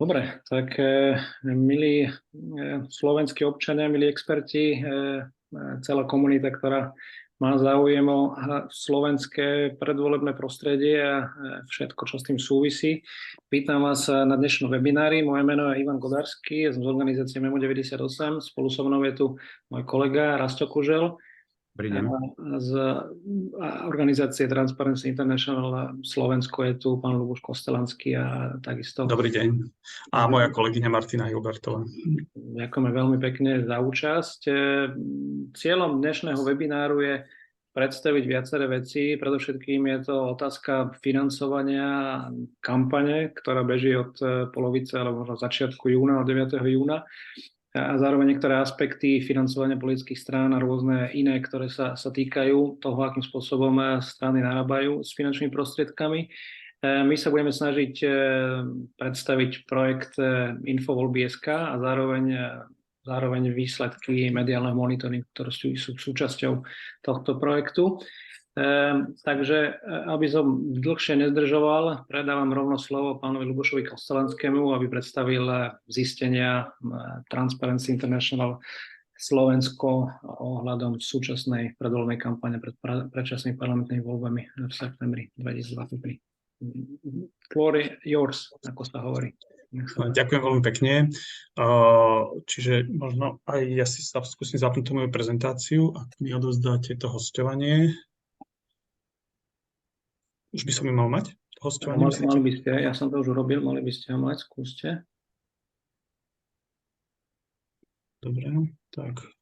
Dobre, tak milí slovenskí občania, milí experti, celá komunita, ktorá má záujem o slovenské predvolebné prostredie a všetko, čo s tým súvisí. Vítam vás na dnešnom webinári. Moje meno je Ivan Godarský, ja som z organizácie Memo 98. Spolu so mnou je tu môj kolega Rasto Kužel z organizácie Transparency International Slovensko. Je tu pán Ľuboš Kostelanský a takisto. Dobrý deň. A moja kolegyňa Martina Hilbertová. Ďakujeme veľmi pekne za účasť. Cieľom dnešného webináru je predstaviť viaceré veci. Predovšetkým je to otázka financovania kampane, ktorá beží od polovice alebo možno začiatku júna, od 9. júna. A zároveň niektoré aspekty financovania politických strán a rôzne iné, ktoré sa týkajú toho, akým spôsobom strany narábajú s finančnými prostriedkami. My sa budeme snažiť predstaviť projekt Infovolby.sk a zároveň výsledky mediálneho monitoringu, ktoré sú súčasťou tohto projektu. Takže, aby som dlhšie nezdržoval, predávam rovno slovo pánovi Ľubošovi Kostelanskému, aby predstavil zistenia Transparency International Slovensko ohľadom súčasnej predvoľbnej kampane pred predčasnými parlamentnými voľbami v septembri 2023. Floor yours, ako sa hovorí. Ďakujem veľmi pekne. Čiže možno aj ja si skúsim zapnúť moju prezentáciu, ak mi odovzdáte to hosťovanie. Už by som ju mal mať? Hostovanie, mali by ste, ja som to už urobil, mali by ste ho mať, skúste. Dobre, tak.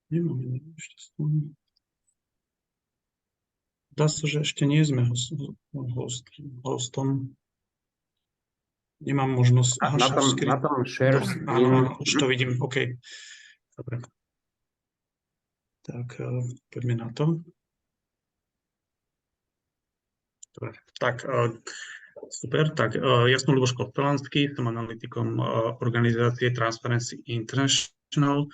Nemám ešte stôl. Dá sa, že ešte nie sme hostom. Nemám možnosť. Na tom share. Áno, už to vidím, OK. Dobre. Tak, poďme na to. Dobre, tak, super. Tak, ja som Ľuboš Kostelanský, som analytikom organizácie Transparency International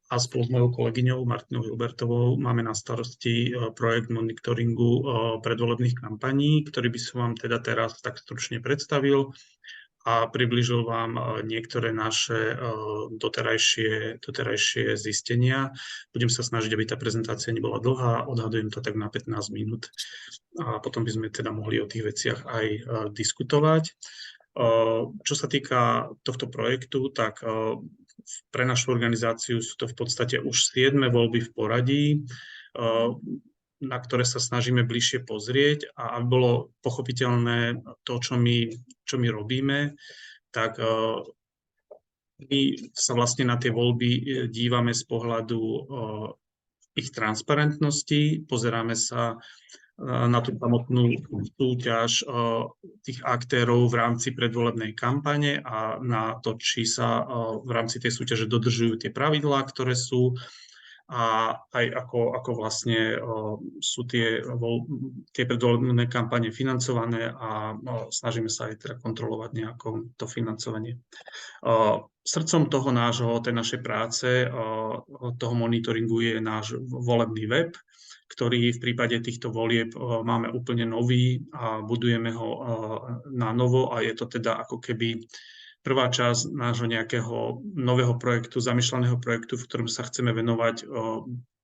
a spolu s mojou kolegyňou Martinou Hilbertovou máme na starosti projekt monitoringu predvolebných kampaní, ktorý by som vám teda teraz tak stručne predstavil a priblížil vám niektoré naše doterajšie zistenia. Budem sa snažiť, aby tá prezentácia nebola dlhá, odhadujem to tak na 15 minút a potom by sme teda mohli o tých veciach aj diskutovať. Čo sa týka tohto projektu, tak pre našu organizáciu sú to v podstate už 7. voľby v poradí, na ktoré sa snažíme bližšie pozrieť a aby bolo pochopiteľné to, čo my robíme, tak my sa vlastne na tie voľby dívame z pohľadu ich transparentnosti, pozeráme sa na tú samotnú súťaž tých aktérov v rámci predvolebnej kampane a na to, či sa v rámci tej súťaže dodržujú tie pravidlá, ktoré sú, a aj ako vlastne sú tie predvolebné kampane financované a snažíme sa aj teda kontrolovať nejako to financovanie. Srdcom tej našej práce, toho monitoringu je náš volebný web, ktorý v prípade týchto volieb máme úplne nový a budujeme ho na novo a je to teda ako keby prvá časť nášho nejakého nového projektu, zamýšľaného projektu, v ktorom sa chceme venovať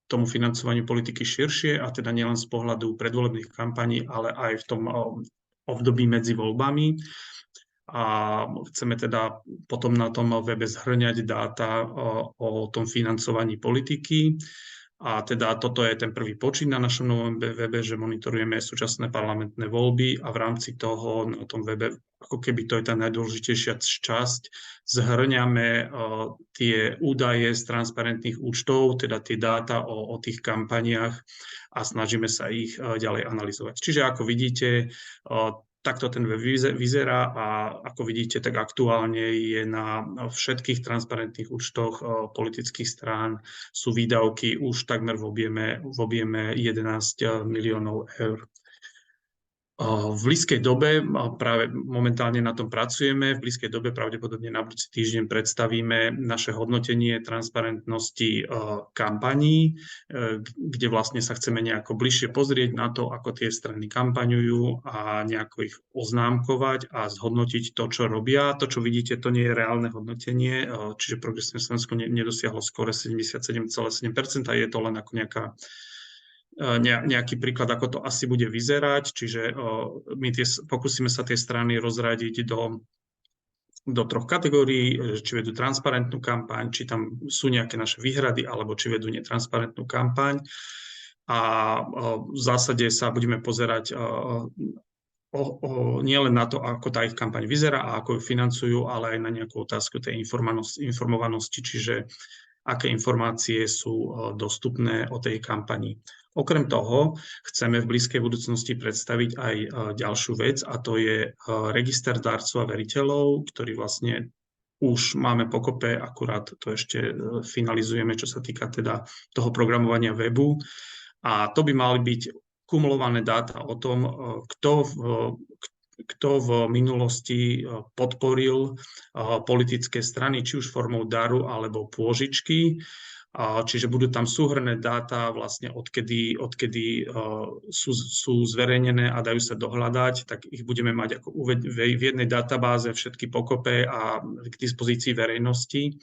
tomu financovaniu politiky širšie, a teda nielen z pohľadu predvolebných kampaní, ale aj v tom období medzi voľbami. A chceme teda potom na tom webe zhrňať dáta o tom financovaní politiky. A teda toto je ten prvý počin na našom novom webe, že monitorujeme súčasné parlamentné voľby a v rámci toho na tom webe, ako keby to je tá najdôležitejšia časť, zhrňame tie údaje z transparentných účtov, teda tie dáta o tých kampaniách a snažíme sa ich ďalej analyzovať. Čiže ako vidíte, takto ten web vyzerá a ako vidíte, tak aktuálne je na všetkých transparentných účtoch politických strán sú výdavky už takmer v objeme 11 miliónov eur. V blízkej dobe, práve momentálne na tom pracujeme, v blízkej dobe pravdepodobne na budúci týždeň predstavíme naše hodnotenie transparentnosti kampaní, kde vlastne sa chceme nejako bližšie pozrieť na to, ako tie strany kampaňujú a nejako ich oznámkovať a zhodnotiť to, čo robia. To, čo vidíte, to nie je reálne hodnotenie, čiže Progresívne Slovensko nedosiahlo skore 77,7%, je to len ako nejaký príklad, ako to asi bude vyzerať, čiže my pokúsime sa tie strany rozradiť do troch kategórií, či vedú transparentnú kampaň, či tam sú nejaké naše výhrady, alebo či vedú netransparentnú kampaň. A v zásade sa budeme pozerať nielen na to, ako tá ich kampaň vyzerá a ako ju financujú, ale aj na nejakú otázku tej informovanosti, čiže aké informácie sú dostupné o tej kampani. Okrem toho chceme v blízkej budúcnosti predstaviť aj ďalšiu vec, a to je register darcov a veriteľov, ktorý vlastne už máme pokope, akurát to ešte finalizujeme, čo sa týka teda toho programovania webu. A to by mali byť kumulované dáta o tom, kto v minulosti podporil politické strany, či už formou daru alebo pôžičky. Čiže budú tam súhrnné dáta, vlastne odkedy sú zverejnené a dajú sa dohľadať, tak ich budeme mať ako v jednej databáze všetky pokope a k dispozícii verejnosti.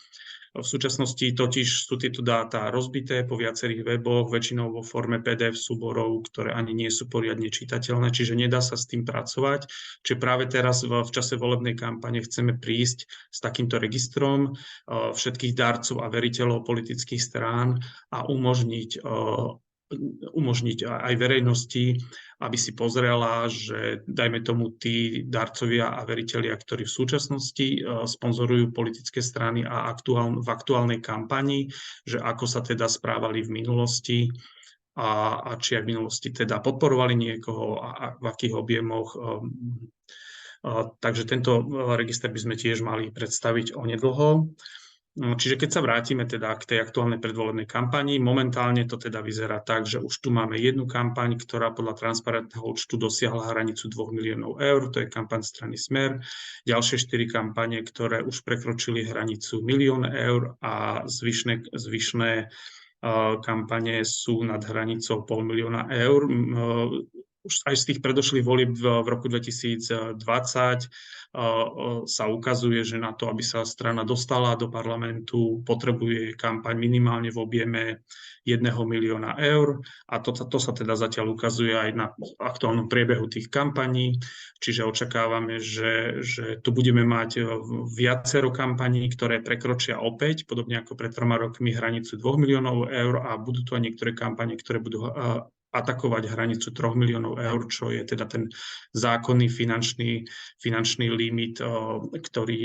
V súčasnosti totiž sú tieto dáta rozbité po viacerých weboch, väčšinou vo forme PDF súborov, ktoré ani nie sú poriadne čitateľné, čiže nedá sa s tým pracovať. Čiže práve teraz v čase volebnej kampane chceme prísť s takýmto registrom všetkých darcov a veriteľov politických strán a umožniť aj verejnosti, aby si pozrela, že dajme tomu tí darcovia a veritelia, ktorí v súčasnosti sponzorujú politické strany a v aktuálnej kampani, že ako sa teda správali v minulosti a či aj v minulosti teda podporovali niekoho a v akých objemoch. Takže tento register by sme tiež mali predstaviť onedlho. Čiže keď sa vrátime teda k tej aktuálnej predvolebnej kampani, momentálne to teda vyzerá tak, že už tu máme jednu kampaň, ktorá podľa transparentného účtu dosiahla hranicu 2 miliónov eur, to je kampaň strany Smer. Ďalšie 4 kampane, ktoré už prekročili hranicu 1 000 000 eur a zvyšné kampane sú nad hranicou 500 000 eur. Už aj z tých predošlých volieb v roku 2020 sa ukazuje, že na to, aby sa strana dostala do parlamentu, potrebuje kampaň minimálne v objeme 1 000 000 eur a to sa teda zatiaľ ukazuje aj na aktuálnom priebehu tých kampaní, čiže očakávame, že tu budeme mať viacero kampaní, ktoré prekročia opäť, podobne ako pred 3 rokmi, hranicu 2 miliónov eur a budú tu aj niektoré kampane, ktoré budú atakovať hranicu 3 miliónov eur, čo je teda ten zákonný finančný limit,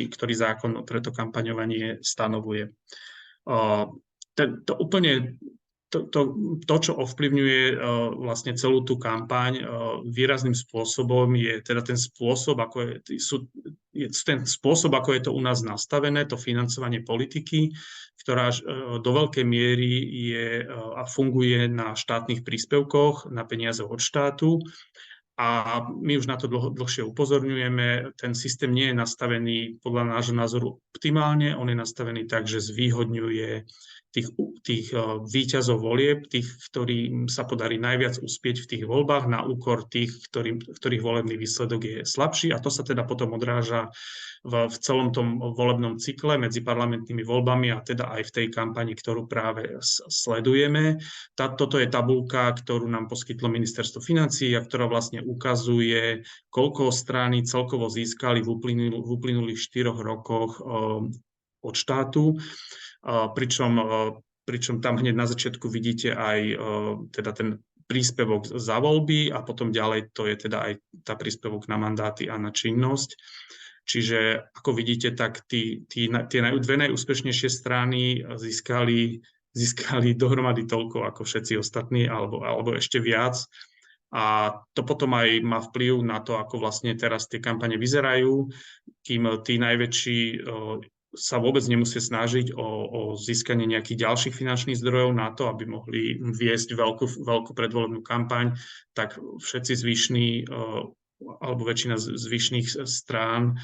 ktorý zákon pre to kampaňovanie stanovuje. To, čo ovplyvňuje vlastne celú tú kampaň výrazným spôsobom, je teda ten spôsob, ako je to u nás nastavené, to financovanie politiky, ktorá do veľkej miery je a funguje na štátnych príspevkoch, na peniaze od štátu. A my už na to dlhšie upozorňujeme. Ten systém nie je nastavený podľa nášho názoru optimálne, on je nastavený tak, že zvýhodňuje tých víťazov volieb, tých, ktorým sa podarí najviac uspieť v tých voľbách na úkor tých, ktorých volebný výsledok je slabší a to sa teda potom odráža v celom tom volebnom cykle medzi parlamentnými voľbami a teda aj v tej kampani, ktorú práve sledujeme. Toto je tabuľka, ktorú nám poskytlo Ministerstvo financií a ktorá vlastne ukazuje, koľko strany celkovo získali v uplynulých 4 rokoch od štátu. Pričom tam hneď na začiatku vidíte aj teda ten príspevok za voľby a potom ďalej to je teda aj tá príspevok na mandáty a na činnosť. Čiže ako vidíte, tak tie dve najúspešnejšie strany získali dohromady toľko ako všetci ostatní alebo ešte viac. A to potom aj má vplyv na to, ako vlastne teraz tie kampane vyzerajú, kým tí najväčší sa vôbec nemusia snažiť o získanie nejakých ďalších finančných zdrojov na to, aby mohli viesť veľkú predvolebnú kampaň, tak všetci zvyšní alebo väčšina zvyšných strán,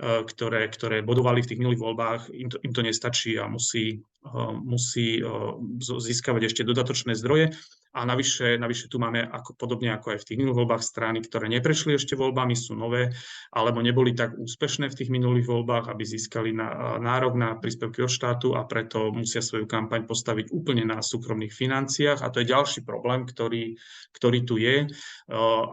ktoré bodovali v tých minulých voľbách, im to nestačí a musí získavať ešte dodatočné zdroje. A navyše tu máme podobne ako aj v tých minulých voľbách strany, ktoré neprešli ešte voľbami, sú nové, alebo neboli tak úspešné v tých minulých voľbách, aby získali nárok na príspevky od štátu a preto musia svoju kampaň postaviť úplne na súkromných financiách. A to je ďalší problém, ktorý tu je.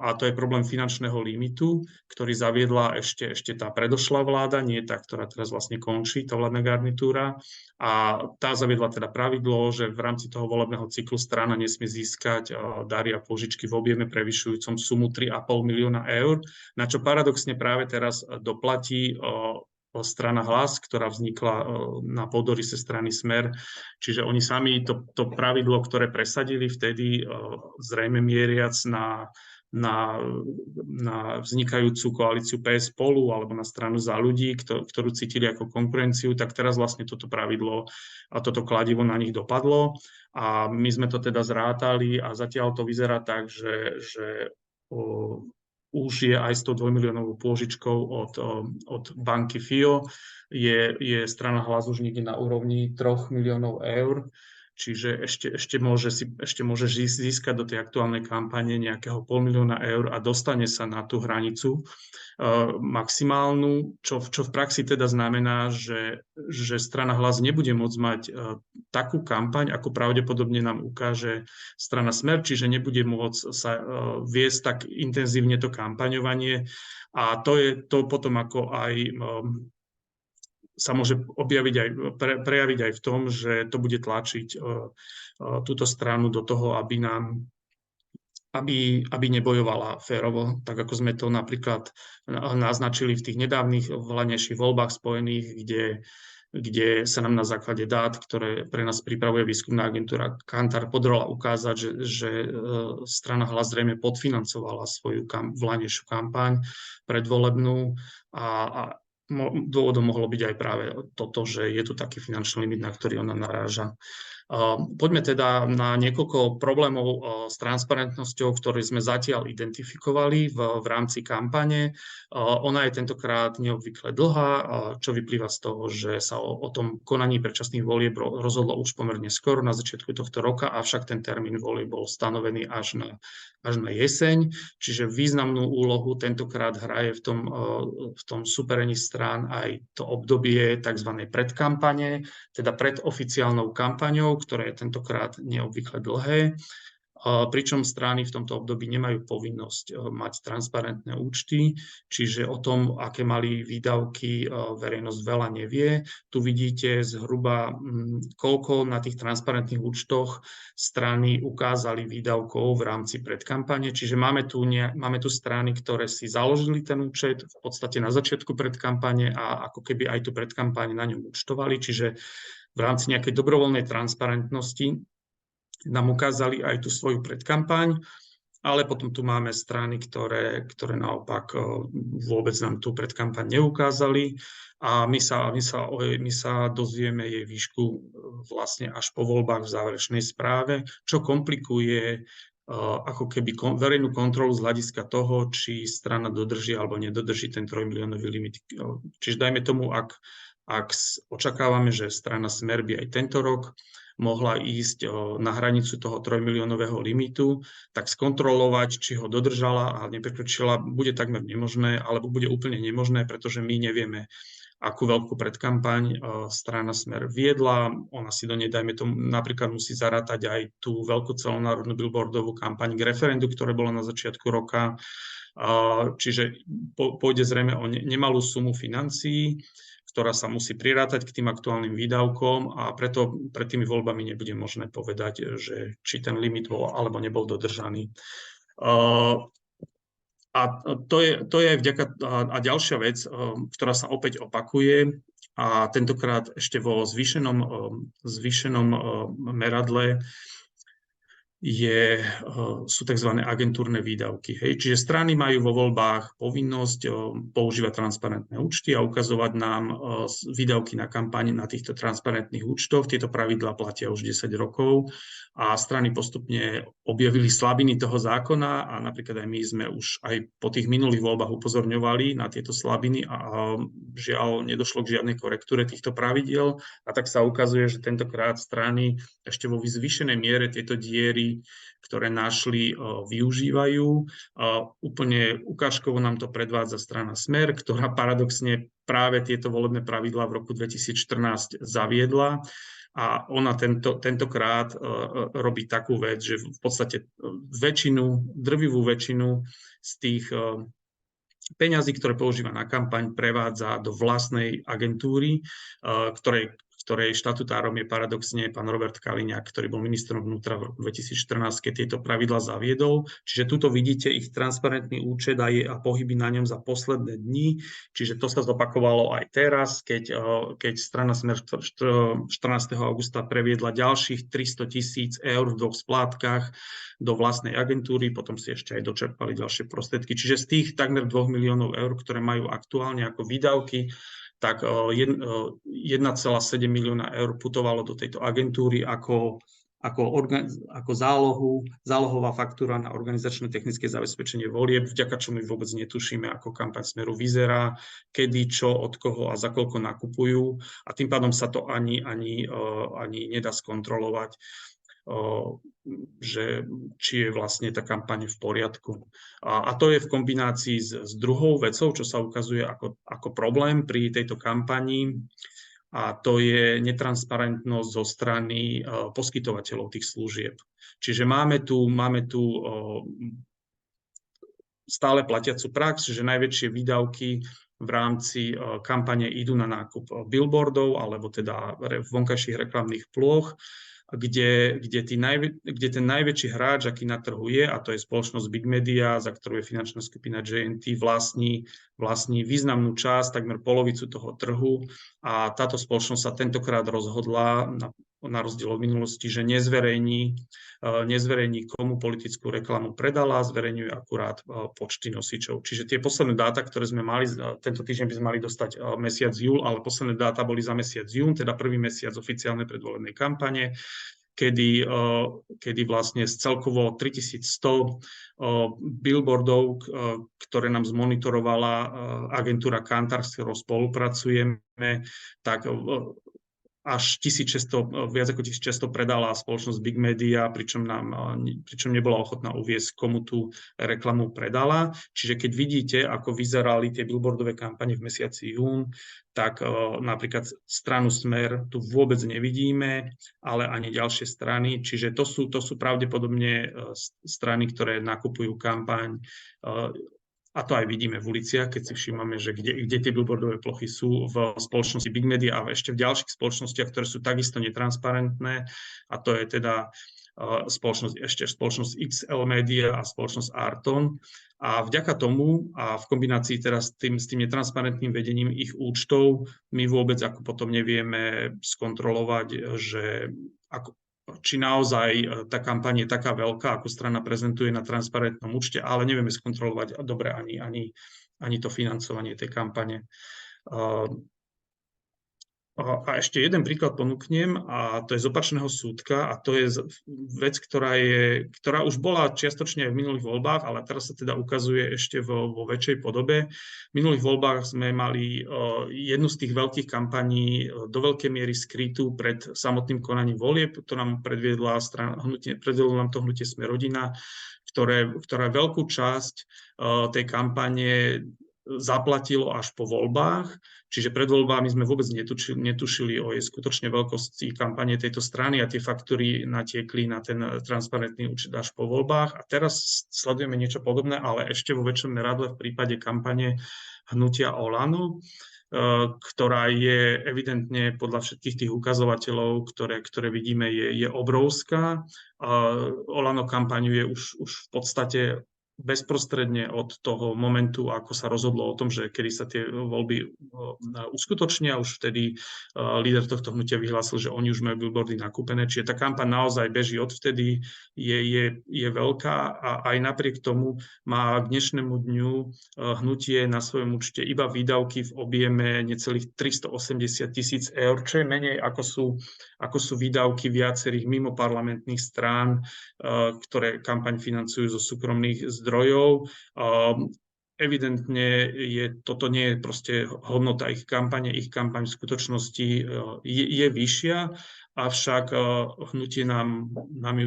A to je problém finančného limitu, ktorý zaviedla ešte tá predošlá vláda, nie tá, ktorá teraz vlastne končí, tá vládna garnitúra. A tá zaviedla teda pravidlo, že v rámci toho volebného cyklu strana nesmie získať dary a pôžičky v objeme prevyšujúcom sumu 3,5 milióna eur, na čo paradoxne práve teraz doplatí strana Hlas, ktorá vznikla na pôdoryse strany Smer. Čiže oni sami to pravidlo, ktoré presadili vtedy, zrejme mieriac na vznikajúcu koalíciu PS Spolu alebo na stranu Za ľudí, ktorú cítili ako konkurenciu, tak teraz vlastne toto pravidlo a toto kladivo na nich dopadlo. A my sme to teda zrátali a zatiaľ to vyzerá tak, že už je aj s tou 2-miliónovou pôžičkou od banky FIO, je strana Hlas už niekde na úrovni 3 miliónov eur. Čiže ešte môže získať do tej aktuálnej kampane nejakého 500 000 eur a dostane sa na tú hranicu maximálnu, čo v praxi teda znamená, že strana Hlas nebude môcť mať takú kampaň, ako pravdepodobne nám ukáže strana Smer, čiže nebude môcť sa viesť tak intenzívne to kampaňovanie. A to je to potom ako aj sa môže prejaviť aj v tom, že to bude tlačiť túto stranu do toho, aby nebojovala férovo, tak ako sme to napríklad naznačili v tých nedávnych hlavnejších voľbách spojených, kde sa nám na základe dát, ktoré pre nás pripravuje výskumná agentúra Kantar, podarilo ukázať, že strana Hlas zrejme podfinancovala svoju hlavnejšiu kampaň predvolebnú a dôvodom mohlo byť aj práve toto, že je tu taký finančný limit, na ktorý ona naráža. Poďme teda na niekoľko problémov s transparentnosťou, ktoré sme zatiaľ identifikovali v rámci kampane. Ona je tentokrát neobvykle dlhá, čo vyplýva z toho, že sa o tom konaní predčasných volieb rozhodlo už pomerne skoro na začiatku tohto roka, avšak ten termín volieb bol stanovený až na jeseň. Čiže významnú úlohu tentokrát hraje v tom superení strán aj to obdobie tzv. Predkampane, teda pred oficiálnou kampaňou, ktoré je tentokrát neobvykle dlhé, pričom strany v tomto období nemajú povinnosť mať transparentné účty, čiže o tom, aké mali výdavky, verejnosť veľa nevie. Tu vidíte zhruba, koľko na tých transparentných účtoch strany ukázali výdavkov v rámci predkampane, čiže máme tu strany, ktoré si založili ten účet v podstate na začiatku predkampane a ako keby aj tú predkampaň na ňom účtovali, čiže v rámci nejakej dobrovoľnej transparentnosti nám ukázali aj tú svoju predkampaň, ale potom tu máme strany, ktoré naopak vôbec nám tú predkampaň neukázali a my sa dozvieme jej výšku vlastne až po voľbách v záverečnej správe, čo komplikuje ako keby verejnú kontrolu z hľadiska toho, či strana dodrží alebo nedodrží ten 3-miliónový limit. Čiže dajme tomu, ak očakávame, že strana Smer by aj tento rok mohla ísť na hranicu toho 3-miliónového limitu, tak skontrolovať, či ho dodržala a neprekročila, bude takmer nemožné, alebo bude úplne nemožné, pretože my nevieme, akú veľkú predkampaň strana Smer viedla. Ona si do nej, dajme tomu, napríklad musí zarátať aj tú veľkú celonárodnú billboardovú kampaň k referendu, ktoré bolo na začiatku roka. Čiže pôjde zrejme o nemalú sumu financií, ktorá sa musí prirátať k tým aktuálnym výdavkom a preto pred tými voľbami nebude možné povedať, že či ten limit bol alebo nebol dodržaný. A to je vďaka, a ďalšia vec, ktorá sa opäť opakuje a tentokrát ešte vo zvýšenom meradle, sú tzv. Agentúrne výdavky. Hej. Čiže strany majú vo voľbách povinnosť používať transparentné účty a ukazovať nám výdavky na kampane na týchto transparentných účtoch. Tieto pravidlá platia už 10 rokov a strany postupne objavili slabiny toho zákona a napríklad aj my sme už aj po tých minulých voľbách upozorňovali na tieto slabiny a žiaľ nedošlo k žiadnej korektúre týchto pravidiel a tak sa ukazuje, že tentokrát strany ešte vo zvýšenej miere tieto diery, ktoré našli, využívajú. Úplne ukážkovo nám to predvádza strana Smer, ktorá paradoxne práve tieto volebné pravidlá v roku 2014 zaviedla. A ona tentokrát robí takú vec, že v podstate drvivú väčšinu z tých peňazí, ktoré používa na kampaň, prevádza do vlastnej agentúry, ktorej štatutárom je paradoxne pán Robert Kaliňák, ktorý bol ministrom vnútra v roku 2014, keď tieto pravidlá zaviedol. Čiže tuto vidíte ich transparentný účet a pohyby na ňom za posledné dni. Čiže to sa zopakovalo aj teraz, keď strana Smer 14. augusta previedla ďalších 300 000 eur v 2 splátkach do vlastnej agentúry, potom si ešte aj dočerpali ďalšie prostriedky. Čiže z tých takmer 2 miliónov eur, ktoré majú aktuálne ako výdavky, tak 1,7 milióna eur putovalo do tejto agentúry ako zálohová faktúra na organizačné technické zabezpečenie volieb, vďaka čomu vôbec netušíme, ako kampaň Smeru vyzerá, kedy, čo, od koho a za koľko nakupujú a tým pádom sa to ani nedá skontrolovať, že či je vlastne tá kampaň v poriadku. A to je v kombinácii s druhou vecou, čo sa ukazuje ako problém pri tejto kampani, a to je netransparentnosť zo strany poskytovateľov tých služieb. Čiže máme tu stále platiacu prax, že najväčšie výdavky v rámci kampane idú na nákup billboardov alebo teda vonkajších reklamných plôch, kde ten najväčší hráč, aký na trhu je, a to je spoločnosť Big Media, za ktorú je finančná skupina JNT, vlastní významnú časť, takmer polovicu toho trhu. A táto spoločnosť sa tentokrát rozhodla, na rozdiel od minulosti, že nezverejní, komu politickú reklamu predala, zverejňuje akurát počty nosičov. Čiže tie posledné dáta, ktoré sme mali, tento týždeň by sme mali dostať mesiac júl, ale posledné dáta boli za mesiac jún, teda prvý mesiac oficiálnej predvolebnej kampane, kedy vlastne z celkovo 3100 billboardov, ktoré nám zmonitorovala agentúra Kantar, s ktorou spolupracujeme, tak až viac ako 1600 predala spoločnosť Big Media, pričom nebola ochotná uviesť, komu tú reklamu predala. Čiže keď vidíte, ako vyzerali tie billboardové kampane v mesiaci jún, tak napríklad stranu Smer tu vôbec nevidíme, ale ani ďalšie strany. Čiže to sú pravdepodobne strany, ktoré nakupujú kampaň. A to aj vidíme v uliciach, keď si všímame, že kde tie billboardové plochy sú v spoločnosti Big Media a ešte v ďalších spoločnostiach, ktoré sú takisto netransparentné. A to je teda spoločnosť XL Media a spoločnosť Arton. A vďaka tomu a v kombinácii teraz s tým netransparentným vedením ich účtov my vôbec ako potom nevieme skontrolovať, že či naozaj tá kampaň je taká veľká, ako strana prezentuje na transparentnom účte, ale nevieme skontrolovať dobre ani to financovanie tej kampane. A ešte jeden príklad ponúknem, a to je z opačného súdka, a to je vec, ktorá už bola čiastočne v minulých voľbách, ale teraz sa teda ukazuje ešte vo väčšej podobe. V minulých voľbách sme mali jednu z tých veľkých kampaní do veľkej miery skrytú pred samotným konaním volieb. To nám predviedlo nám to hnutie Sme rodina, ktoré veľkú časť tej kampane zaplatilo až po voľbách, čiže pred voľbami sme vôbec netušili o jej skutočne veľkosti kampane tejto strany a tie faktúry natiekli na ten transparentný účet až po voľbách. A teraz sledujeme niečo podobné, ale ešte vo väčšom meradle v prípade kampane hnutia Olano, ktorá je evidentne podľa všetkých tých ukazovateľov, ktoré vidíme, je obrovská. Olano kampaňuje už v podstate bezprostredne od toho momentu, ako sa rozhodlo o tom, že kedy sa tie voľby uskutočnia, už vtedy líder tohto hnutia vyhlásil, že oni už majú billboardy nakúpené, čiže tá kampaň naozaj beží odvtedy, je veľká a aj napriek tomu má k dnešnému dňu hnutie na svojom účte iba výdavky v objeme necelých 380 000 eur, čo je menej ako sú výdavky viacerých mimoparlamentných strán, ktoré kampaň financujú zo súkromných zdrojov. Evidentne toto nie je proste hodnota ich kampane. Ich kampaň v skutočnosti je vyššia, avšak hnutie nám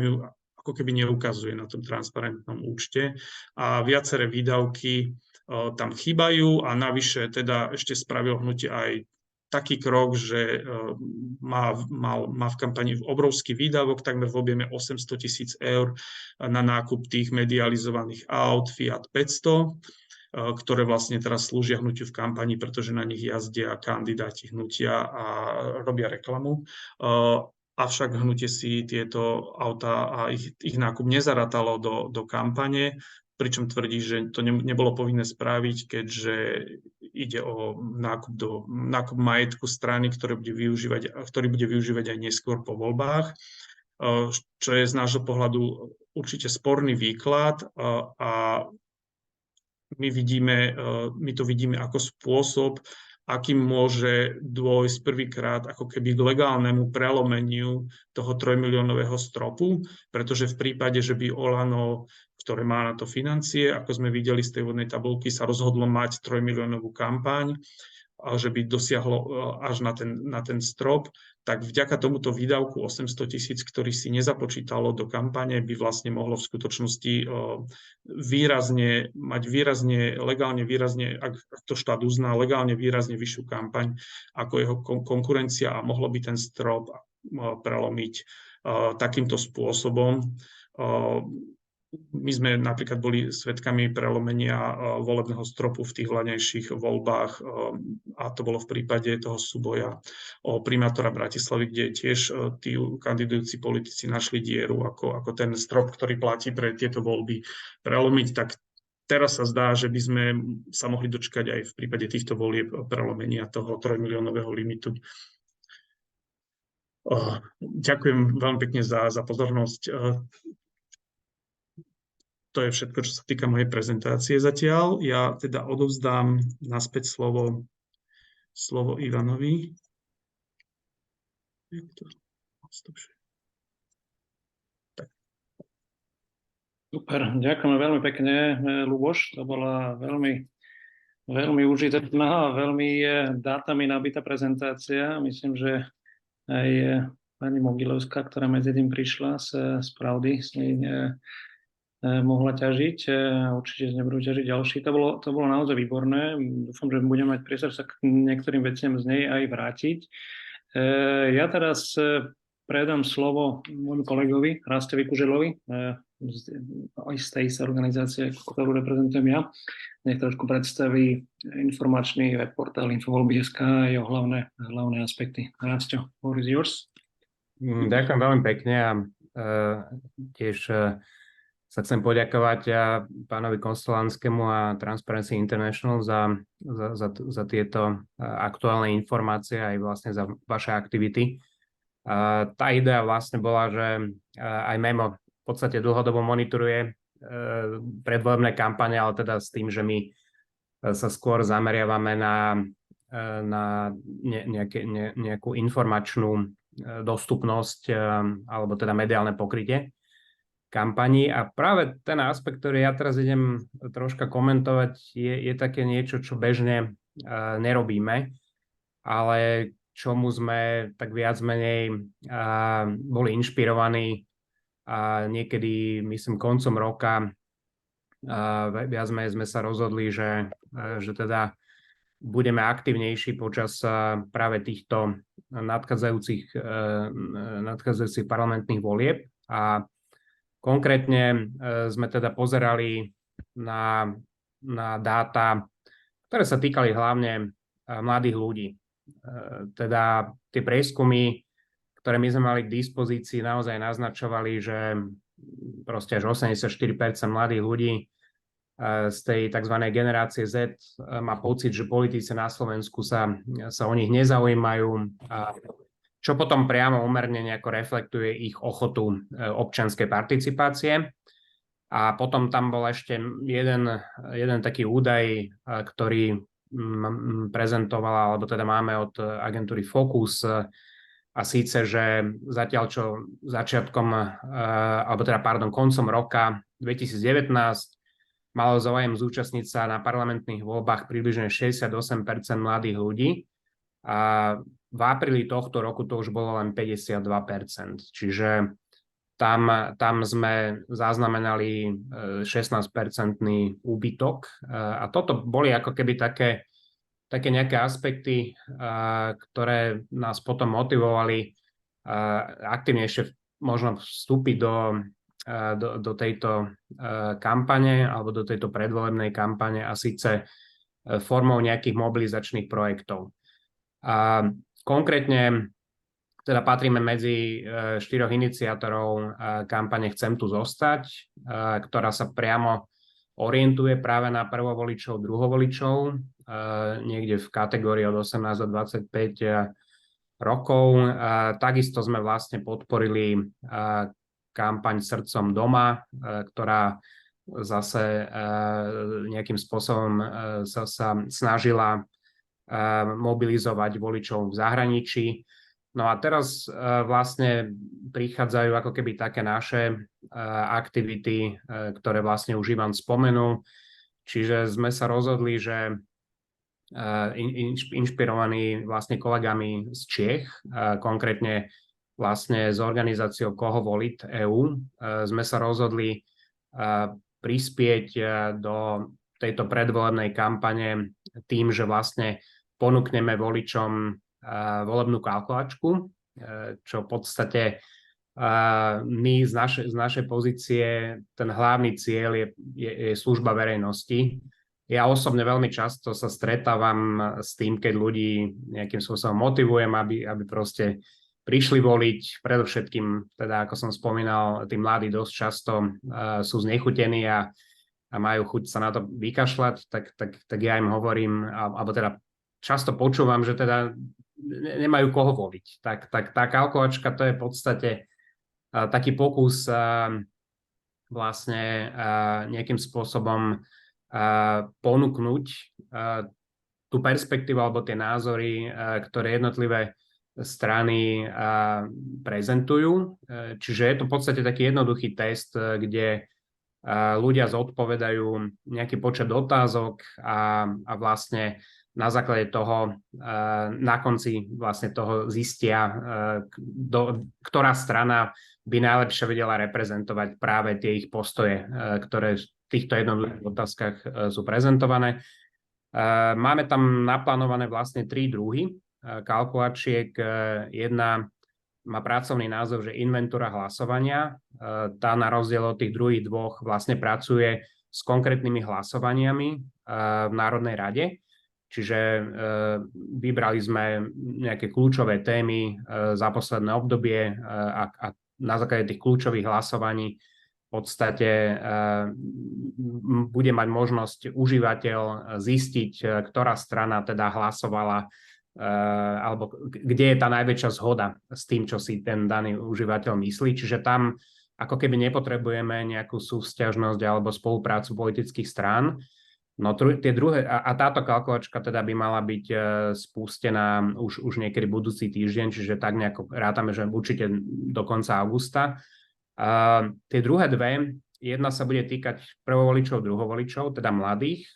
ju ako keby neukazuje na tom transparentnom účte a viaceré výdavky tam chýbajú a navyše teda ešte spravilo hnutie aj taký krok, že má v kampani obrovský výdavok, takmer v objeme 800 000 eur na nákup tých medializovaných aut Fiat 500, ktoré vlastne teraz slúžia hnutiu v kampani, pretože na nich jazdia kandidáti hnutia a robia reklamu. Avšak hnutie si tieto autá a ich nákup nezarátalo do kampane, pričom tvrdí, že to nebolo povinné spraviť, keďže ide o nákup majetku strany, ktorý bude využívať aj neskôr po voľbách, čo je z nášho pohľadu určite sporný výklad a my to vidíme ako spôsob, akým môže dôjsť prvýkrát ako keby k legálnemu prelomeniu toho 3-miliónového stropu, pretože v prípade, že by Olano, ktoré má na to financie, ako sme videli z tej vodnej tabulky, sa rozhodlo mať 3-miliónovú kampaň, a že by dosiahlo až na ten strop, tak vďaka tomuto výdavku 800 000, ktorý si nezapočítalo do kampane, by vlastne mohlo v skutočnosti mať legálne výrazne, ak to štát uzná, legálne výrazne vyššiu kampaň ako jeho konkurencia a mohlo by ten strop prelomiť takýmto spôsobom. My sme napríklad boli svedkami prelomenia volebného stropu v tých hlavnejších voľbách a to bolo v prípade toho súboja o primátora Bratislavy, kde tiež tí kandidujúci politici našli dieru, ako ten strop, ktorý platí pre tieto voľby, prelomiť. Tak teraz sa zdá, že by sme sa mohli dočkať aj v prípade týchto volieb prelomenia toho 3-miliónového limitu. Ďakujem veľmi pekne za pozornosť. To je všetko, čo sa týka mojej prezentácie zatiaľ. Ja teda odovzdám naspäť slovo Ivanovi. Super, ďakujeme veľmi pekne, Ľuboš. To bola veľmi užitočná a veľmi dátami nabitá prezentácia. Myslím, že aj pani Mogilevská, ktorá medzi tým prišla z Pravdy, s nej mohla ťažiť. Určite nebudú ťažiť ďalší. To bolo naozaj výborné. Dúfam, že budeme mať priestor sa k niektorým veciam z nej aj vrátiť. Ja teraz predám slovo môjmu kolegovi Rastovi Kuželovi z tej organizácie, ktorú reprezentujem ja. Nech trošku predstaví informačný web portál Infovoľby.sk a jeho hlavné aspekty. Rasto, floor is yours. Ďakujem veľmi pekne a tiež sa chcem poďakovať pánovi Konstolanskému a Transparency International za tieto aktuálne informácie aj vlastne za vaše aktivity. Tá idea vlastne bola, že aj MEMO v podstate dlhodobo monitoruje predvolebné kampane, ale teda s tým, že my sa skôr zameriavame na nejakú informačnú dostupnosť alebo teda mediálne pokrytie kampaní. A práve ten aspekt, ktorý ja teraz idem troška komentovať, je také niečo, čo bežne nerobíme, ale čomu sme tak viac menej boli inšpirovaní a niekedy, myslím, koncom roka viac menej sme sa rozhodli, že teda budeme aktívnejší počas práve týchto nadchádzajúcich parlamentných volieb. A konkrétne sme teda pozerali na dáta, ktoré sa týkali hlavne mladých ľudí. Teda tie prieskumy, ktoré my sme mali k dispozícii, naozaj naznačovali, že proste až 84% mladých ľudí z tej tzv. Generácie Z má pocit, že politici na Slovensku sa o nich nezaujímajú, čo potom priamo úmerne nejako reflektuje ich ochotu občianskej participácie. A potom tam bol ešte jeden taký údaj, ktorý prezentovala, alebo teda máme od agentúry Focus, a síce, že zatiaľ čo koncom roka 2019 malo záujem zúčastniť sa na parlamentných voľbách približne 68% mladých ľudí a v apríli tohto roku to už bolo len 52%. Čiže tam sme zaznamenali 16% úbytok a toto boli ako keby také nejaké aspekty, ktoré nás potom motivovali aktívnejšie možno vstúpiť do tejto kampane alebo do tejto predvolebnej kampane a síce formou nejakých mobilizačných projektov. Konkrétne teda patríme medzi 4 iniciátorov kampane Chcem tu zostať, ktorá sa priamo orientuje práve na prvovoličov, druhovoličov, niekde v kategórii od 18 do 25 rokov. Takisto sme vlastne podporili kampaň Srdcom doma, ktorá zase nejakým spôsobom sa snažila mobilizovať voličov v zahraničí. No a teraz vlastne prichádzajú ako keby také naše aktivity, ktoré vlastne už Ivan spomenul. Čiže sme sa rozhodli, že inšpirovaní vlastne kolegami z Čiech, konkrétne vlastne s organizáciou Koho voliť EU, sme sa rozhodli prispieť do tejto predvolebnej kampane tým, že vlastne ponúkneme voličom volebnú kalkulačku, čo v podstate my z našej pozície, ten hlavný cieľ je služba verejnosti. Ja osobne veľmi často sa stretávam s tým, keď ľudí nejakým spôsobom motivujem, aby proste prišli voliť. Predovšetkým, teda ako som spomínal, tí mladí dosť často sú znechutení a majú chuť sa na to vykašľať, tak ja im hovorím, alebo teda často počúvam, že teda nemajú koho voliť. Tak tá kalkulačka to je v podstate taký pokus vlastne nejakým spôsobom ponúknuť tú perspektívu alebo tie názory, ktoré jednotlivé strany prezentujú. Čiže je to v podstate taký jednoduchý test, kde ľudia zodpovedajú nejaký počet otázok a vlastne na základe toho na konci vlastne toho zistia, ktorá strana by najlepšie vedela reprezentovať práve tie ich postoje, ktoré v týchto jednotlivých otázkach sú prezentované. Máme tam naplánované vlastne 3 druhy kalkulačiek. Jedna má pracovný názov, že inventúra hlasovania. Tá na rozdiel od tých druhých dvoch vlastne pracuje s konkrétnymi hlasovaniami v Národnej rade. Čiže vybrali sme nejaké kľúčové témy za posledné obdobie a na základe tých kľúčových hlasovaní v podstate bude mať možnosť užívateľ zistiť, ktorá strana teda hlasovala alebo kde je tá najväčšia zhoda s tým, čo si ten daný užívateľ myslí. Čiže tam ako keby nepotrebujeme nejakú súvzťažnosť alebo spoluprácu politických strán. No tie druhé, a táto kalkulačka teda by mala byť spustená už niekedy budúci týždeň, čiže tak nejako rátame, že určite do konca augusta. Tie druhé dve, jedna sa bude týkať prvovoličov, druhovoličov, teda mladých.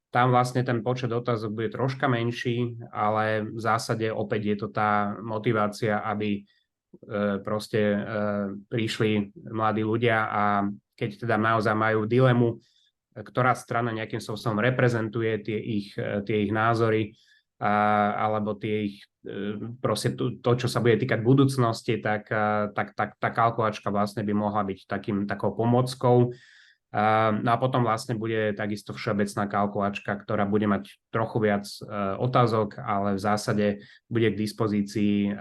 Tam vlastne ten počet otázok bude troška menší, ale v zásade opäť je to tá motivácia, aby proste prišli mladí ľudia a keď teda naozaj majú dilemu, ktorá strana nejakým spôsobom reprezentuje tie ich názory alebo tie ich proste to, čo sa bude týkať budúcnosti, tak tá kalkulačka vlastne by mohla byť takou pomôckou. No a potom vlastne bude takisto všeobecná kalkulačka, ktorá bude mať trochu viac otázok, ale v zásade bude k dispozícii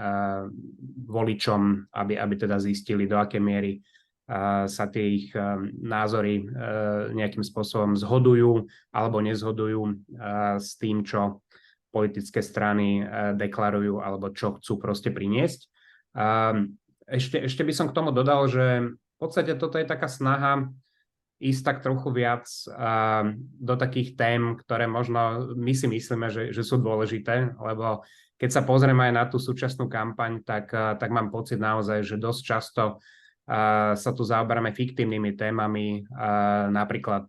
voličom, aby teda zistili, do akej miery sa tie ich názory nejakým spôsobom zhodujú alebo nezhodujú s tým, čo politické strany deklarujú alebo čo chcú proste priniesť. Ešte by som k tomu dodal, že v podstate toto je taká snaha ísť tak trochu viac do takých tém, ktoré možno my si myslíme, že sú dôležité, lebo keď sa pozrieme aj na tú súčasnú kampaň, tak mám pocit naozaj, že dosť často sa tu zaoberáme fiktívnymi témami. Napríklad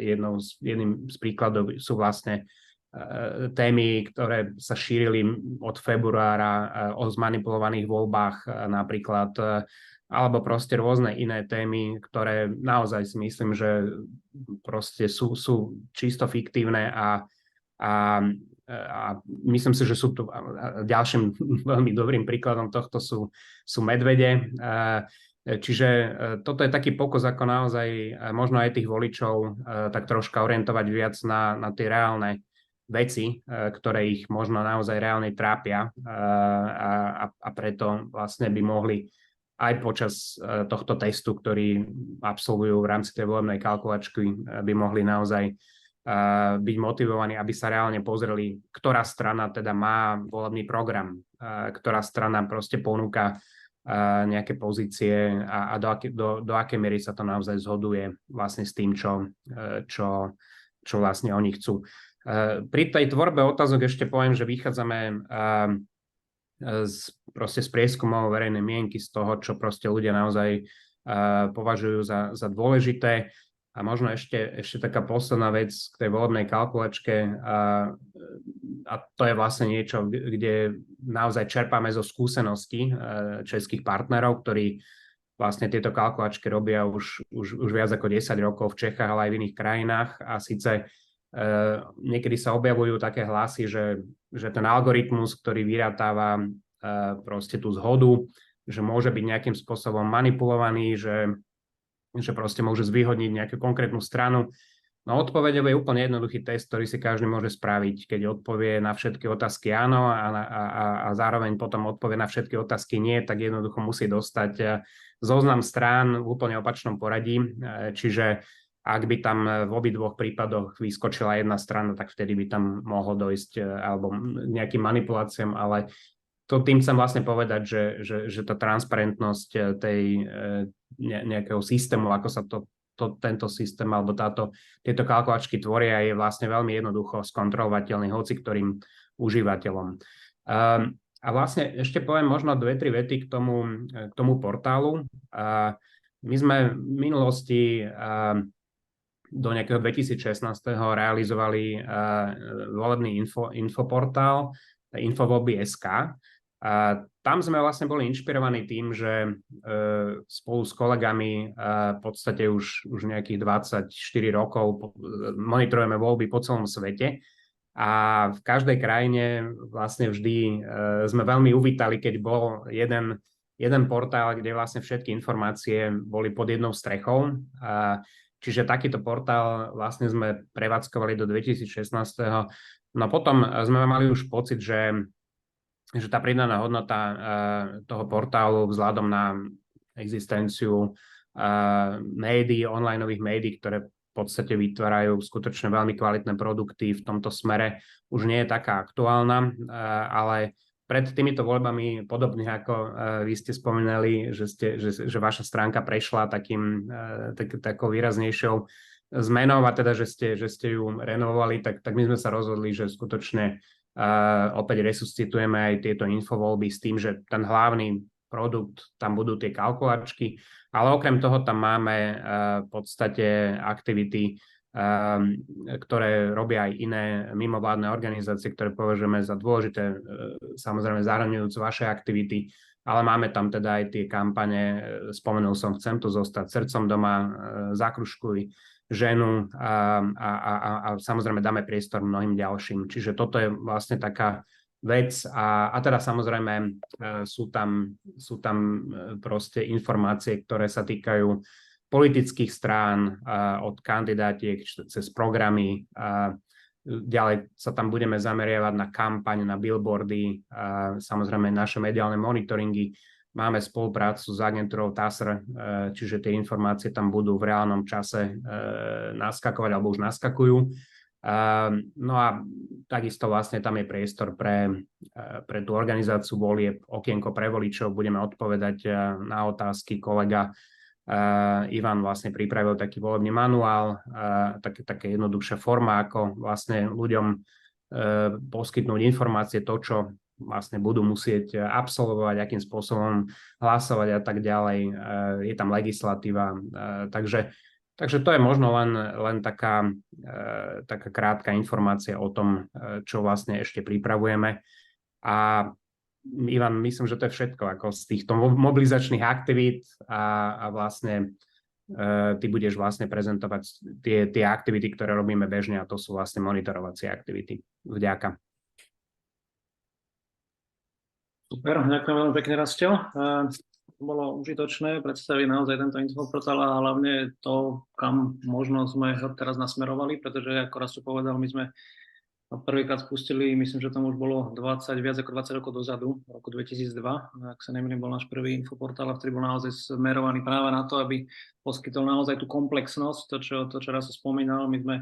jedným z príkladov sú vlastne témy, ktoré sa šírili od februára o zmanipulovaných voľbách napríklad, alebo proste rôzne iné témy, ktoré naozaj si myslím, že proste sú čisto fiktívne a myslím si, že sú tu ďalším veľmi dobrým príkladom tohto sú medvede. Čiže toto je taký pokus, ako naozaj možno aj tých voličov tak troška orientovať viac na tie reálne veci, ktoré ich možno naozaj reálne trápia a preto vlastne by mohli aj počas tohto testu, ktorý absolvujú v rámci tej volebnej kalkulačky, by mohli naozaj byť motivovaní, aby sa reálne pozreli, ktorá strana teda má volebný program, ktorá strana proste ponúka nejaké pozície a do akej miery sa to naozaj zhoduje vlastne s tým, čo vlastne oni chcú. Pri tej tvorbe otázok ešte poviem, že vychádzame proste z prieskumov verejnej mienky, z toho, čo proste ľudia naozaj považujú za dôležité. A možno ešte taká posledná vec k tej volebnej kalkulačke, a to je vlastne niečo, kde naozaj čerpáme zo skúseností českých partnerov, ktorí vlastne tieto kalkulačky robia už viac ako 10 rokov v Čechách, ale aj v iných krajinách. A síce niekedy sa objavujú také hlasy, že ten algoritmus, ktorý vyrátáva proste tú zhodu, že môže byť nejakým spôsobom manipulovaný, že proste môže zvýhodniť nejakú konkrétnu stranu. No odpoveďou je úplne jednoduchý test, ktorý si každý môže spraviť, keď odpovie na všetky otázky áno a zároveň potom odpovie na všetky otázky nie, tak jednoducho musí dostať zoznam strán v úplne opačnom poradí. Čiže ak by tam v obidvoch prípadoch vyskočila jedna strana, tak vtedy by tam mohlo dojsť alebo nejakým manipuláciám, ale tým chcem vlastne povedať, že tá transparentnosť nejakého systému, ako sa tento systém alebo tieto kalkulačky tvoria, je vlastne veľmi jednoducho skontrolovateľný hoci ktorým užívateľom. A vlastne ešte poviem možno 2-3 vety k tomu portálu. My sme v minulosti do nejakého 2016. realizovali volebný infoportál Infovoľby.sk. Tam sme vlastne boli inšpirovaní tým, že spolu s kolegami v podstate už nejakých 24 rokov monitorujeme voľby po celom svete a v každej krajine vlastne vždy sme veľmi uvítali, keď bol jeden portál, kde vlastne všetky informácie boli pod jednou strechou. Čiže takýto portál vlastne sme prevádzkovali do 2016. No potom sme mali už pocit, že tá pridaná hodnota toho portálu vzhľadom na existenciu médií, onlineových médií, ktoré v podstate vytvárajú skutočne veľmi kvalitné produkty v tomto smere, už nie je taká aktuálna, ale pred týmito voľbami, podobne ako vy ste spomínali, že vaša stránka prešla takou výraznejšou zmenou a teda, že ste ju renovovali, tak my sme sa rozhodli, že skutočne opäť resuscitujeme aj tieto infovoľby s tým, že ten hlavný produkt, tam budú tie kalkulačky, ale okrem toho tam máme v podstate aktivity, ktoré robia aj iné mimovládne organizácie, ktoré považujeme za dôležité, samozrejme zahrňujúc vaše aktivity, ale máme tam teda aj tie kampane, spomenul som Chcem tu zostať, Srdcom doma, Zakružkuj ženu a samozrejme dáme priestor mnohým ďalším. Čiže toto je vlastne taká vec a teda samozrejme sú tam proste informácie, ktoré sa týkajú politických strán, od kandidátiek cez programy. Ďalej sa tam budeme zameriavať na kampaň, na billboardy, samozrejme naše mediálne monitoringy máme spoluprácu s agentúrou TASR, čiže tie informácie tam budú v reálnom čase naskakovať alebo už naskakujú. No a takisto vlastne tam je priestor pre tú organizáciu volieb, okienko pre voličov, budeme odpovedať na otázky. Kolega Ivan vlastne pripravil taký volebný manuál, také jednoduchšia forma, ako vlastne ľuďom poskytnúť informácie, to, čo vlastne budú musieť absolvovať, akým spôsobom hlasovať a tak ďalej. Je tam legislatíva, takže to je možno len taká krátka informácia o tom, čo vlastne ešte pripravujeme. A Ivan, myslím, že to je všetko ako z týchto mobilizačných aktivít a vlastne ty budeš vlastne prezentovať tie aktivity, ktoré robíme bežne, a to sú vlastne monitorovacie aktivity. Vďaka. Super, ďakujem veľmi pekne, Rastio. Bolo užitočné predstaviť naozaj tento infoportál a hlavne to, kam možno sme ho teraz nasmerovali, pretože ako Rastio povedal, my sme prvýkrát spustili, myslím, že tam už bolo viac ako 20 rokov dozadu, v roku 2002, ak sa nemýlim, bol náš prvý infoportál, ktorý bol naozaj smerovaný práve na to, aby poskytol naozaj tú komplexnosť, to, čo raz spomínal. My sme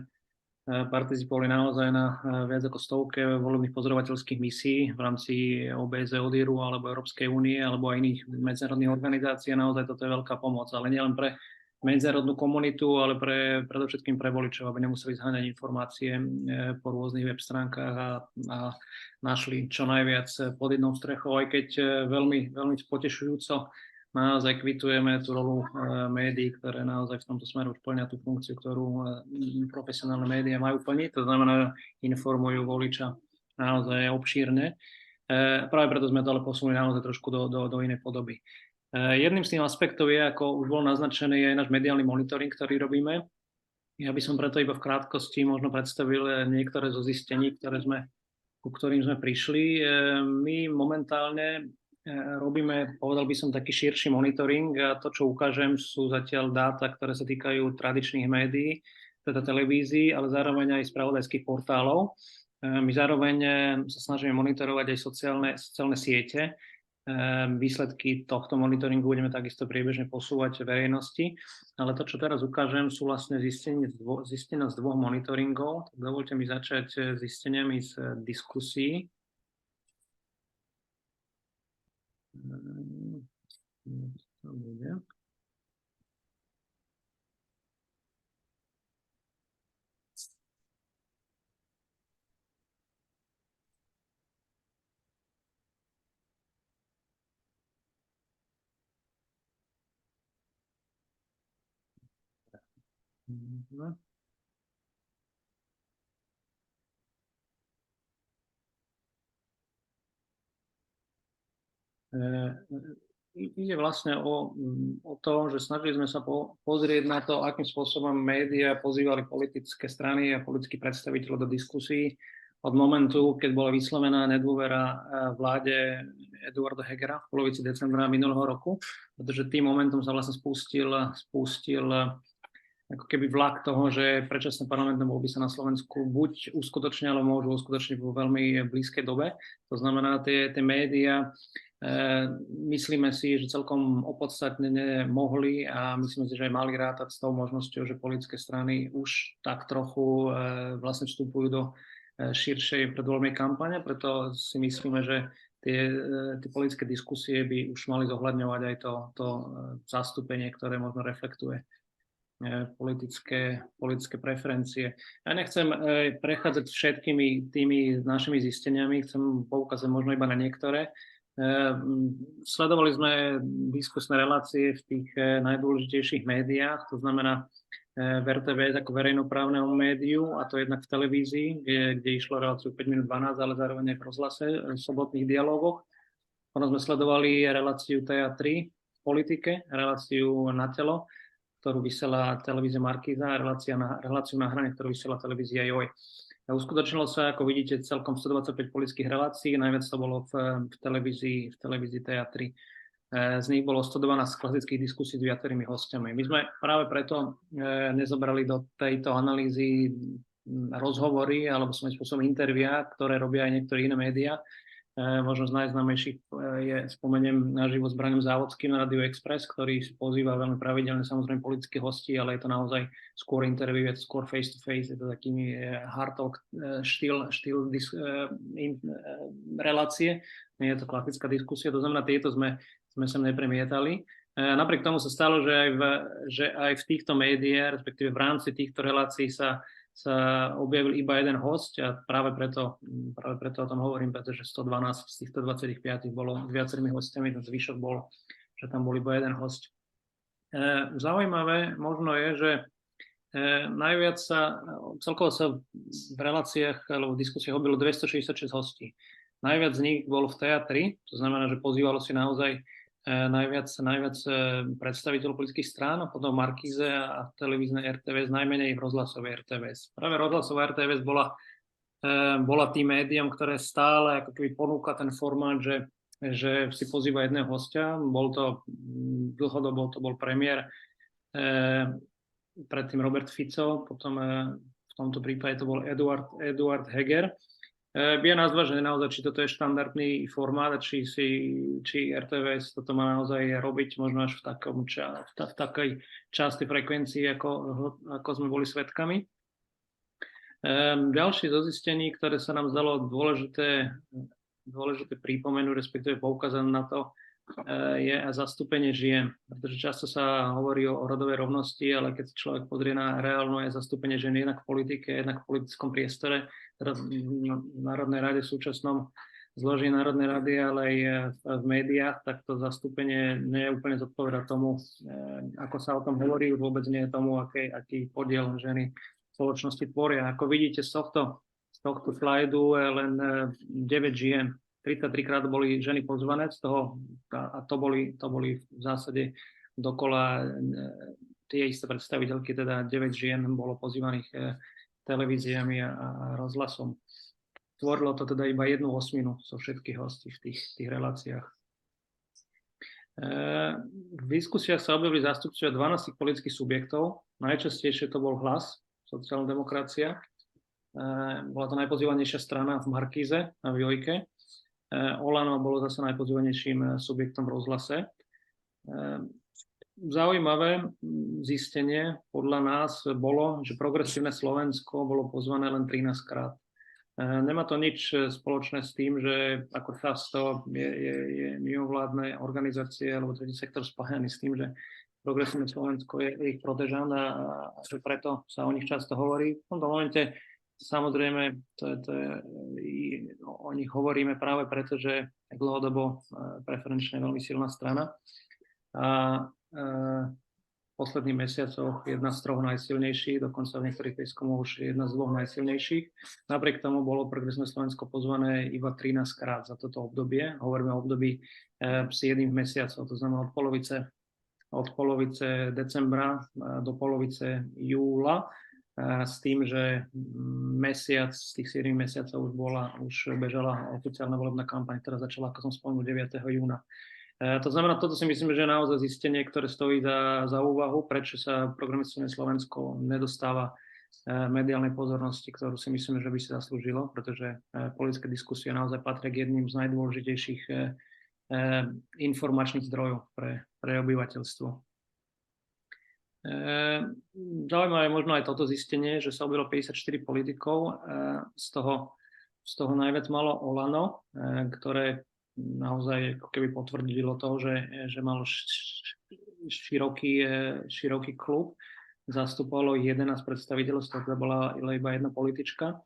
participovali naozaj na viac ako 100 volebných pozorovateľských misií v rámci OBSE, ODIHRu alebo Európskej únie alebo aj iných medzinárodných organizácií. Naozaj toto je veľká pomoc, ale nielen pre medzinárodnú komunitu, ale predovšetkým pre voličov, aby nemuseli zháňať informácie po rôznych web stránkach a našli čo najviac pod jednou strechou, aj keď veľmi, veľmi potešujúco naozaj kvitujeme tú rolu médií, ktoré naozaj v tomto smeru plnia tú funkciu, ktorú profesionálne médiá majú plniť, to znamená, informujú voliča naozaj obšírne. Práve preto sme to ale posunuli naozaj trošku do inej podoby. Jedným z tých aspektov je, ako už bol naznačený, je náš mediálny monitoring, ktorý robíme. Ja by som preto iba v krátkosti možno predstavil niektoré zo zistení, ku ktorým sme prišli. My momentálne robíme, povedal by som, taký širší monitoring a to, čo ukážem, sú zatiaľ dáta, ktoré sa týkajú tradičných médií, teda televízií, ale zároveň aj spravodajských portálov. My zároveň sa snažíme monitorovať aj sociálne siete. Výsledky tohto monitoringu budeme takisto priebežne posúvať verejnosti, ale to, čo teraz ukážem, sú vlastne zistenia z dvoch monitoringov. Dovoľte mi začať zisteniami z diskusí. Ide vlastne o to, že snažili sme sa pozrieť na to, akým spôsobom médiá pozývali politické strany a politických predstaviteľov do diskusí od momentu, keď bola vyslovená nedôvera vláde Eduarda Hegera v polovici decembra minulého roku, pretože tým momentom sa vlastne spustil ako keby vlak toho, že predčasné parlamentné voľby sa na Slovensku buď uskutočnia, alebo môžu uskutočniť vo veľmi blízkej dobe. To znamená, tie médiá, myslíme si, že celkom opodstatnene mohli a myslíme si, že aj mali rátať s tou možnosťou, že politické strany už tak trochu vlastne vstupujú do širšej predvoľbnej kampane, preto si myslíme, že tie politické diskusie by už mali zohľadňovať aj to zastúpenie, ktoré možno reflektuje politické preferencie. Ja nechcem prechádzať všetkými tými našimi zisteniami, chcem poukázať možno iba na niektoré. Sledovali sme diskusné relácie v tých najdôležitejších médiách, to znamená VRTV ako verejnoprávneho médiu, a to jednak v televízii, kde išlo reláciu 5 minút 12, ale zároveň aj v rozhlase, v sobotných dialógoch. Potom sme sledovali reláciu TA3 v politike, reláciu Na telo, ktorú vysiela televízia Markíza, reláciu Na hrane, ktorú vysiela televízia Joj. Uskutočnilo sa, ako vidíte, celkom 125 politických relácií, najviac to bolo v televízii TA3. Z nich bolo 112 klasických diskusí s viacerými hostiami. My sme práve preto nezobrali do tejto analýzy rozhovory alebo svojím spôsobom intervia, ktoré robia aj niektoré iné médiá. Možno z najznámejších spomeniem naživo s Braňom Závodským na Radio Express, ktorý pozýva veľmi pravidelne samozrejme politických hostí, ale je to naozaj skôr interview, je to skôr face to face, je to taký hard talk štýl relácie, nie je to klasická diskusia, to znamená, tieto sme sem nepremietali. Napriek tomu sa stalo, že aj v týchto médiách, respektíve v rámci týchto relácií sa objavil iba jeden hosť a práve preto o tom hovorím, pretože 112 z týchto 25 bolo s viacerými hostiami, ten zvyšok bol, že tam bol iba jeden hosť. Zaujímavé možno je, že najviac celkovo sa v reláciách alebo v diskusiách objavilo 266 hostí. Najviac z nich bolo v teatri, to znamená, že pozývalo si naozaj najviac predstaviteľov politických strán, a potom v Markíze a v televíznej RTVS, najmenej v rozhlasovej RTVS. Práve rozhlasová RTVS bola tým médium, ktoré stále ako keby ponúka ten formát, že si pozýva jedného hostia. Dlhodobo to bol premiér, predtým Robert Fico, potom v tomto prípade to bol Eduard Heger. Vie nazvať, že naozaj, či toto je štandardný formát, či RTVS toto má naozaj robiť možno až v takej časti frekvencii, ako sme boli svedkami. Ďalšie zo zistení, ktoré sa nám zdalo dôležité pripomenúť, respektíve poukázať na to, je zastúpenie žien. Pretože často sa hovorí o rodovej rovnosti, ale keď človek pozrie na reálne zastúpenie žien jednak v politike, jednak v politickom priestore, teda v Národnej rade v súčasnom zložení Národnej rady, ale aj v médiách, tak to zastúpenie nie je úplne zodpovedá tomu, ako sa o tom hovorí, vôbec nie je tomu, aký podiel ženy v spoločnosti tvoria. Ako vidíte z tohto slajdu len 9 žien, 33 krát boli ženy pozvané, z toho, a to boli v zásade dokola tie isté predstaviteľky, teda 9 žien bolo pozývaných televíziami a rozhlasom. Tvorilo to teda iba 1/8 zo všetkých hostí v tých reláciách. V diskusiách sa objavili zástupcovia 12 politických subjektov. Najčastejšie to bol Hlas, sociálna demokracia. Bola to najpozývanejšia strana v Markíze na Vojke. Olano bolo zase najpozývanejším subjektom v rozhlase. Zaujímavé zistenie podľa nás bolo, že Progresívne Slovensko bolo pozvané len 13 krát. Nemá to nič spoločné s tým, že ako často je mimovládne organizácie alebo tretí sektor spájaný s tým, že Progresívne Slovensko je ich protežant a že preto sa o nich často hovorí. V tomto momente samozrejme o nich hovoríme práve preto, že je dlhodobo preferenčne veľmi silná strana. A v posledných mesiacoch jedna z troch najsilnejších, dokonca v niektorých prieskumoch už jedna z dvoch najsilnejších. Napriek tomu bolo Progresívne Slovensko pozvané iba 13 krát za toto obdobie. Hovoríme o období 7 mesiacov, to znamená od polovice decembra do polovice júla, s tým, že mesiac z tých 7 mesiacov už bežala oficiálna volebná kampaň, ktorá začala, ako som spomenul, 9. júna. To znamená, toto si myslím, že je naozaj zistenie, ktoré stojí za úvahu, prečo sa Progresívne Slovensko nedostáva mediálnej pozornosti, ktorú si myslím, že by si zaslúžilo, pretože politické diskusie naozaj patria k jedným z najdôležitejších informačných zdrojov pre obyvateľstvo. Zaujímavé je možno aj toto zistenie, že sa objavilo 54 politikov, z toho najviac malo Olano, ktoré naozaj ako keby potvrdilo to, že malo široký klub, zastupovalo 11 predstaviteľov, z toho bola iba jedna politička.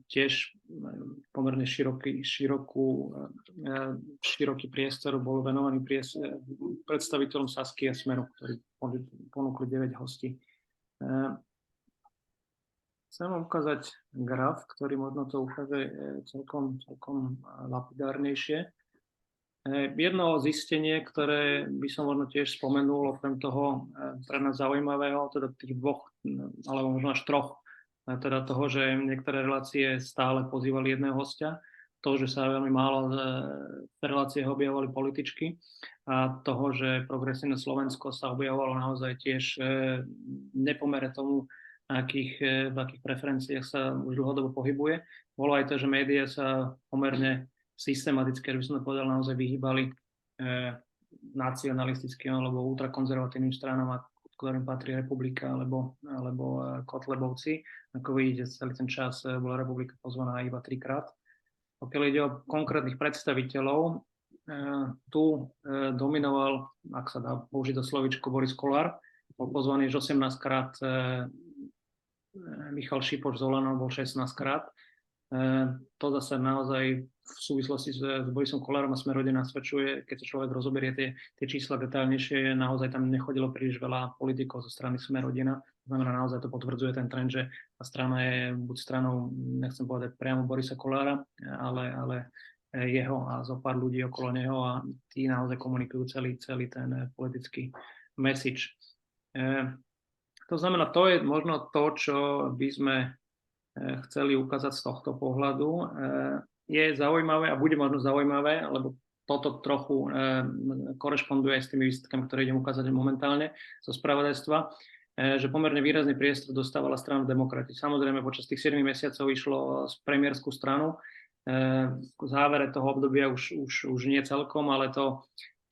Tiež pomerne široký priestor bol venovaný predstaviteľom Sasky a Smeru, ktorí ponúkli 9 hostí. Chcem vám ukázať graf, ktorý možno to ukáže celkom lapidárnejšie. Jedno zistenie, ktoré by som možno tiež spomenul, okrem toho pre nás zaujímavého, teda tých dvoch, alebo možno až troch, teda toho, že niektoré relácie stále pozývali jedného hostia, to, že sa veľmi málo v reláciách objavovali političky a toho, že Progresívne Slovensko sa objavovalo naozaj tiež nepomere tomu, v akých preferenciách sa už dlhodobo pohybuje. Bolo aj to, že médiá sa pomerne systematicky, aby som to povedal, naozaj vyhýbali nacionalistickým alebo ultrakonzervatívnym stranám, ktorým patrí Republika alebo Kotlebovci. Ako vidíte, celý ten čas bola Republika pozvaná iba 3-krát. Pokiaľ ide o konkrétnych predstaviteľov, tu dominoval, ak sa dá použiť to slovičko, Boris Kollár, bol pozvaný už 18-krát, Michal Šipoš z Olano bol 16-krát. To zase naozaj v súvislosti s Borisom Kollárom a Smer-rodina nasvedčuje, keď sa človek rozoberie tie čísla detailnejšie, naozaj tam nechodilo príliš veľa politikov zo strany Smer-rodina. To znamená, naozaj to potvrdzuje ten trend, že tá strana je buď stranou, nechcem povedať priamo Borisa Kollára, ale jeho a zo pár ľudí okolo neho a tí naozaj komunikujú celý ten politický message. To znamená, to je možno to, čo by sme chceli ukázať z tohto pohľadu. Je zaujímavé a bude možno zaujímavé, lebo toto trochu korešponduje aj s tými výsledkami, ktoré idem ukázať momentálne zo spravodajstva, že pomerne výrazný priestor dostávala strana Demokrati. Samozrejme, počas tých 7 mesiacov išlo z premiérskú stranu. V závere toho obdobia už nie celkom, ale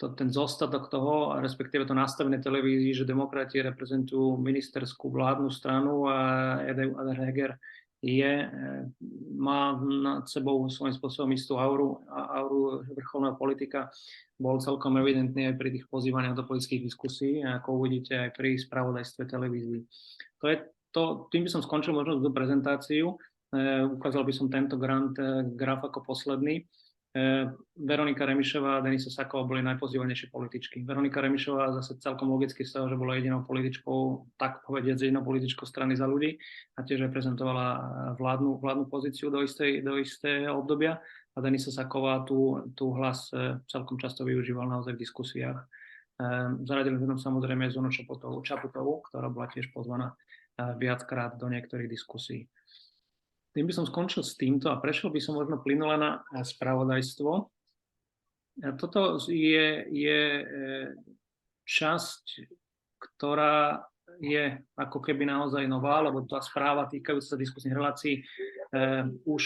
ten zostatok toho, respektíve to nastavenie televízii, že Demokrati reprezentujú ministerskú vládnu stranu a Eder Heger má nad sebou svojím spôsobom istú auru vrcholného politika, bol celkom evidentný aj pri tých pozývaniach do politických diskusí, ako uvidíte aj pri spravodajstve televízii. Tým by som skončil možno tú prezentáciu. Ukázal by som tento graf ako posledný. Veronika Remišová a Denisa Saková boli najpozývanejšie političky. Veronika Remišová zase celkom logicky z toho, že bola jedinou političkou, tak povediac jedinou političkou strany Za ľudí a tiež reprezentovala vládnu pozíciu do istého obdobia a Denisa Saková tú hlas celkom často využíval naozaj v diskusiách. Zaradili sme tam samozrejme Zunu Čaputovú, ktorá bola tiež pozvaná viackrát do niektorých diskusí. Tým by som skončil s týmto a prešiel by som možno plynule na spravodajstvo. Toto je časť, ktorá je ako keby naozaj nová, lebo tá správa týkajúca sa diskusných relácií už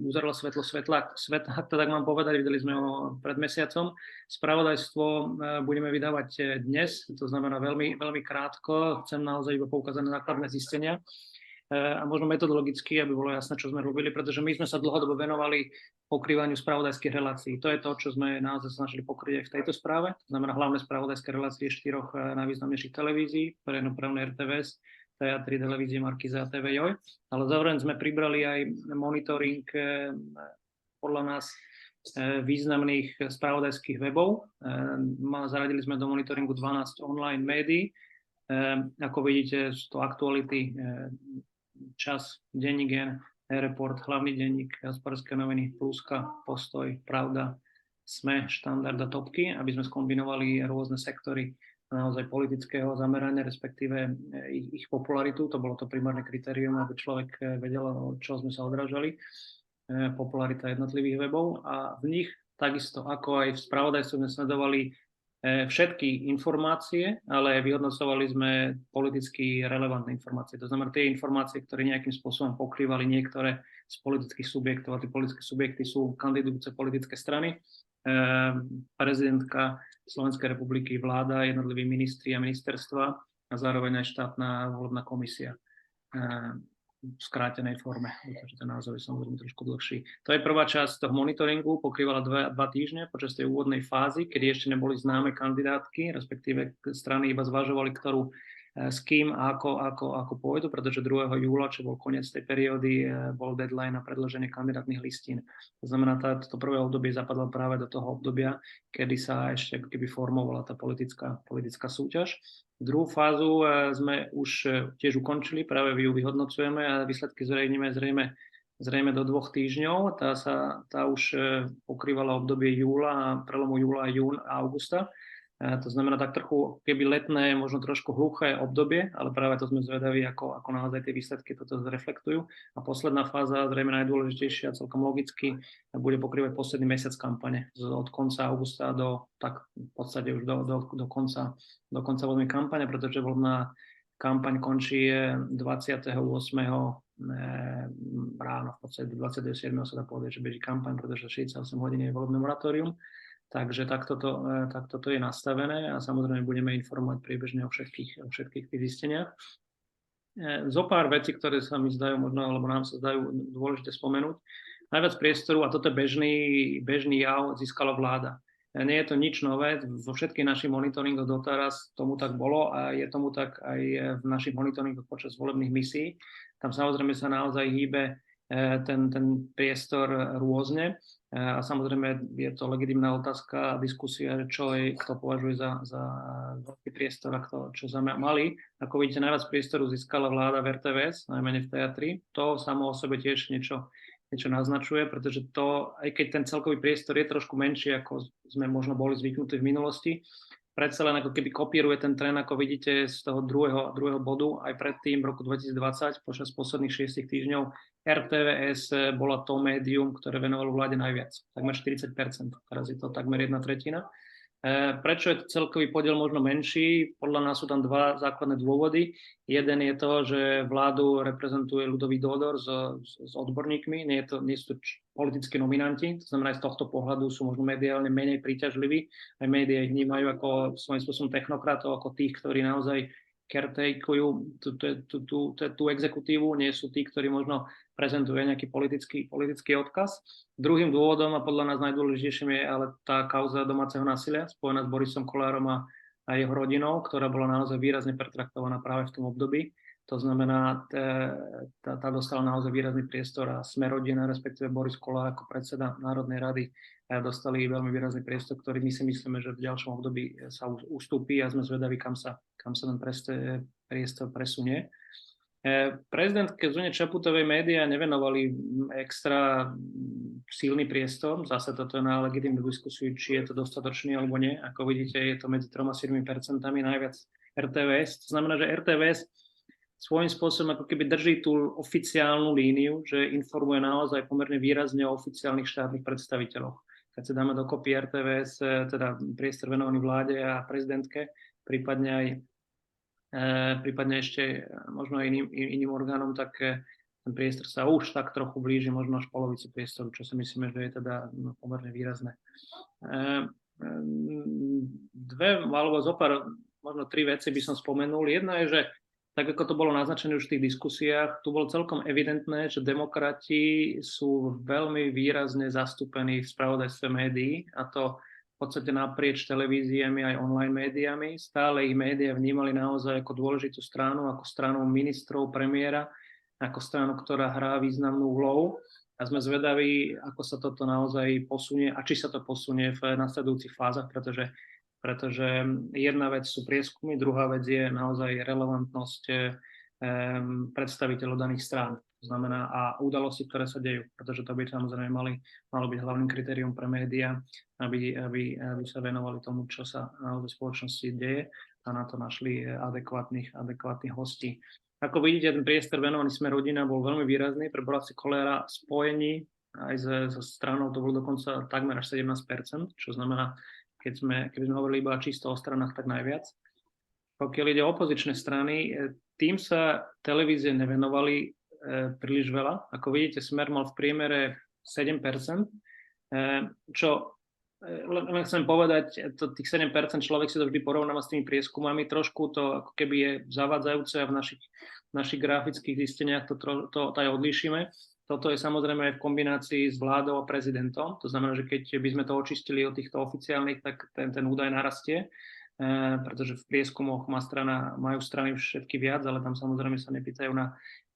uzrela svetlo sveta, ak to tak mám povedať, videli sme ho pred mesiacom. Spravodajstvo budeme vydávať dnes, to znamená veľmi, veľmi krátko. Chcem naozaj iba poukázať na základné zistenia. A možno metodologicky, aby bolo jasné, čo sme robili, pretože my sme sa dlhodobo venovali pokrývaniu spravodajských relácií. To je to, čo sme naozaj snažili pokryť aj v tejto správe. To znamená hlavné spravodajské relácie 4 najvýznamnejších televízií, verejnoprávne RTVS, TA3 televízie, Markíza a TVJ. Ale zároveň sme pribrali aj monitoring podľa nás významných spravodajských webov. Zaradili sme do monitoringu 12 online médií. Ako vidíte, sú to aktuality, Čas, Denník N, E-report, Hlavný denník, Hospodárske noviny, Pluska, Postoj, Pravda, SME, Štandard a Topky, aby sme skombinovali rôzne sektory naozaj politického zamerania, respektíve ich popularitu. To bolo to primárne kritérium, aby človek vedel, o čo sme sa odrážali. Popularita jednotlivých webov a v nich takisto ako aj v spravodajstve sme sledovali všetky informácie, ale vyhodnocovali sme politicky relevantné informácie. To znamená tie informácie, ktoré nejakým spôsobom pokrývali niektoré z politických subjektov. A tie politické subjekty sú kandidujúce politické strany, prezidentka Slovenskej republiky, vláda, jednotliví ministri a ministerstva a zároveň aj štátna volebná komisia v skrátenej forme, pretože ten názov je samozrejme trošku dlhší. To je prvá časť toho monitoringu, pokrývala 2 týždne počas tej úvodnej fázy, kedy ešte neboli známe kandidátky, respektíve strany iba zvažovali, ktorú s kým a ako pôjdu, pretože 2. júla, čo bol koniec tej periódy, bol deadline na predloženie kandidátnych listín. To znamená, toto prvé obdobie zapadlo práve do toho obdobia, kedy sa ešte keby formovala tá politická súťaž. Druhú fázu sme už tiež ukončili, práve ju vyhodnocujeme a výsledky zrejme do 2 týždňov. Tá už pokrývala obdobie júla, prelomu júla, jún a augusta. To znamená tak trochu, keby letné, možno trošku hluché obdobie, ale práve to sme zvedaví, ako naozaj tie výsledky toto zreflektujú. A posledná fáza, zrejme najdôležitejšia, celkom logicky, bude pokrývať posledný mesiac kampane od konca augusta do tak v podstate už do konca volebnej kampane, pretože volebná kampaň končí 28. ráno, v podstate 27. sa dá povedať, že beží kampaň, pretože 68 hodín je volebné moratórium. Takže takto to je nastavené a samozrejme budeme informovať priebežne o všetkých tých zisteniach. Zopár vecí, ktoré sa mi zdajú možno, alebo nám sa zdajú dôležité spomenúť. Najviac priestoru, a toto je bežný jav, získala vláda. Nie je to nič nové, vo všetkých našich monitoringoch doteraz tomu tak bolo a je tomu tak aj v našich monitoringoch počas volebných misií. Tam samozrejme sa naozaj hýbe ten priestor rôzne a samozrejme je to legitímna otázka a diskusia, kto považuje za veľký priestor a kto čo za malý. Ako vidíte, najviac priestoru získala vláda v RTVS, najmenej v teatri. To samo o sebe tiež niečo naznačuje, pretože to, aj keď ten celkový priestor je trošku menší, ako sme možno boli zvyknutí v minulosti, predsa len ako keby kopíruje ten trend, ako vidíte z toho druhého bodu, aj predtým v roku 2020, počas posledných 6 týždňov, RTVS bola to médium, ktoré venovalo vláde najviac, takmer 40%, teraz je to takmer 1/3. Prečo je celkový podiel možno menší? Podľa nás sú tam dva základné dôvody. Jeden je to, že vládu reprezentuje Ľudovít Dódor s odborníkmi, nie sú to politickí nominanti, to znamená, aj z tohto pohľadu sú možno mediálne menej príťažliví. Aj médiá ich vnímajú ako svojím spôsobom technokratov, ako tých, ktorí naozaj caretekujú tú exekutívu, nie sú tí, ktorí možno prezentujú nejaký politický odkaz. Druhým dôvodom a podľa nás najdôležitejším je ale tá kauza domáceho násilia spojená s Borisom Kollárom a jeho rodinou, ktorá bola naozaj výrazne pertraktovaná práve v tom období. To znamená, tá dostala naozaj výrazný priestor a Smer-rodina, respektíve Boris Kollár ako predseda Národnej rady dostali veľmi výrazný priestor, ktorý my si myslíme, že v ďalšom období sa ustúpi a sme zvedaví, kam sa ten priestor presunie. Prezidentke Zuzane Čaputovej médiá nevenovali extra silný priestor. Zase toto je na legitímnu diskusiu, či je to dostatočný alebo nie. Ako vidíte, je to medzi 3-7%, najviac RTVS. To znamená, že RTVS svojím spôsobom ako keby drží tú oficiálnu líniu, že informuje naozaj pomerne výrazne o oficiálnych štátnych predstaviteľoch. Keď sa dáme dokopy RTVS, teda priestor venovaný vláde a prezidentke, prípadne ešte možno iným orgánom, tak ten priestor sa už tak trochu blíži možno až polovici priestoru, čo si myslíme, že je teda pomerne výrazné. Možno 3 veci by som spomenul. Jedna je, že tak ako to bolo naznačené už v tých diskusiách, tu bolo celkom evidentné, že demokrati sú veľmi výrazne zastúpení v spravodajstve médií, a to v podstate naprieč televíziami aj online médiami. Stále ich médiá vnímali naozaj ako dôležitú stranu, ako stranu ministrov, premiéra, ako stranu, ktorá hrá významnú úlohu. A sme zvedaví, ako sa toto naozaj posunie a či sa to posunie v nasledujúcich fázach, pretože jedna vec sú prieskumy, druhá vec je naozaj relevantnosť predstaviteľov daných strán. To znamená a udalosti, ktoré sa dejú, pretože to by samozrejme malo byť hlavným kritérium pre médiá, aby sa venovali tomu, čo sa naozaj v spoločnosti deje a na to našli adekvátnych hostí. Ako vidíte, ten priestor venovaný Smer-rodina bol veľmi výrazný. Pre Borisa Kollára spojení aj so stranou to bolo dokonca takmer až 17%, čo znamená, keby sme hovorili iba čisto o stranách, tak najviac. Pokiaľ ide o opozičné strany, tým sa televízie nevenovali príliš veľa. Ako vidíte, Smer mal v priemere 7%, čo len chcem povedať, tých 7% človek si to vždy porovnáva s tými prieskumami, trošku to ako keby je zavádzajúce a v našich grafických zisteniach to aj odlíšime. Toto je samozrejme aj v kombinácii s vládou a prezidentom. To znamená, že keď by sme to očistili od týchto oficiálnych, tak ten údaj narastie, pretože v prieskumoch majú strany všetky viac, ale tam samozrejme sa nepýtajú na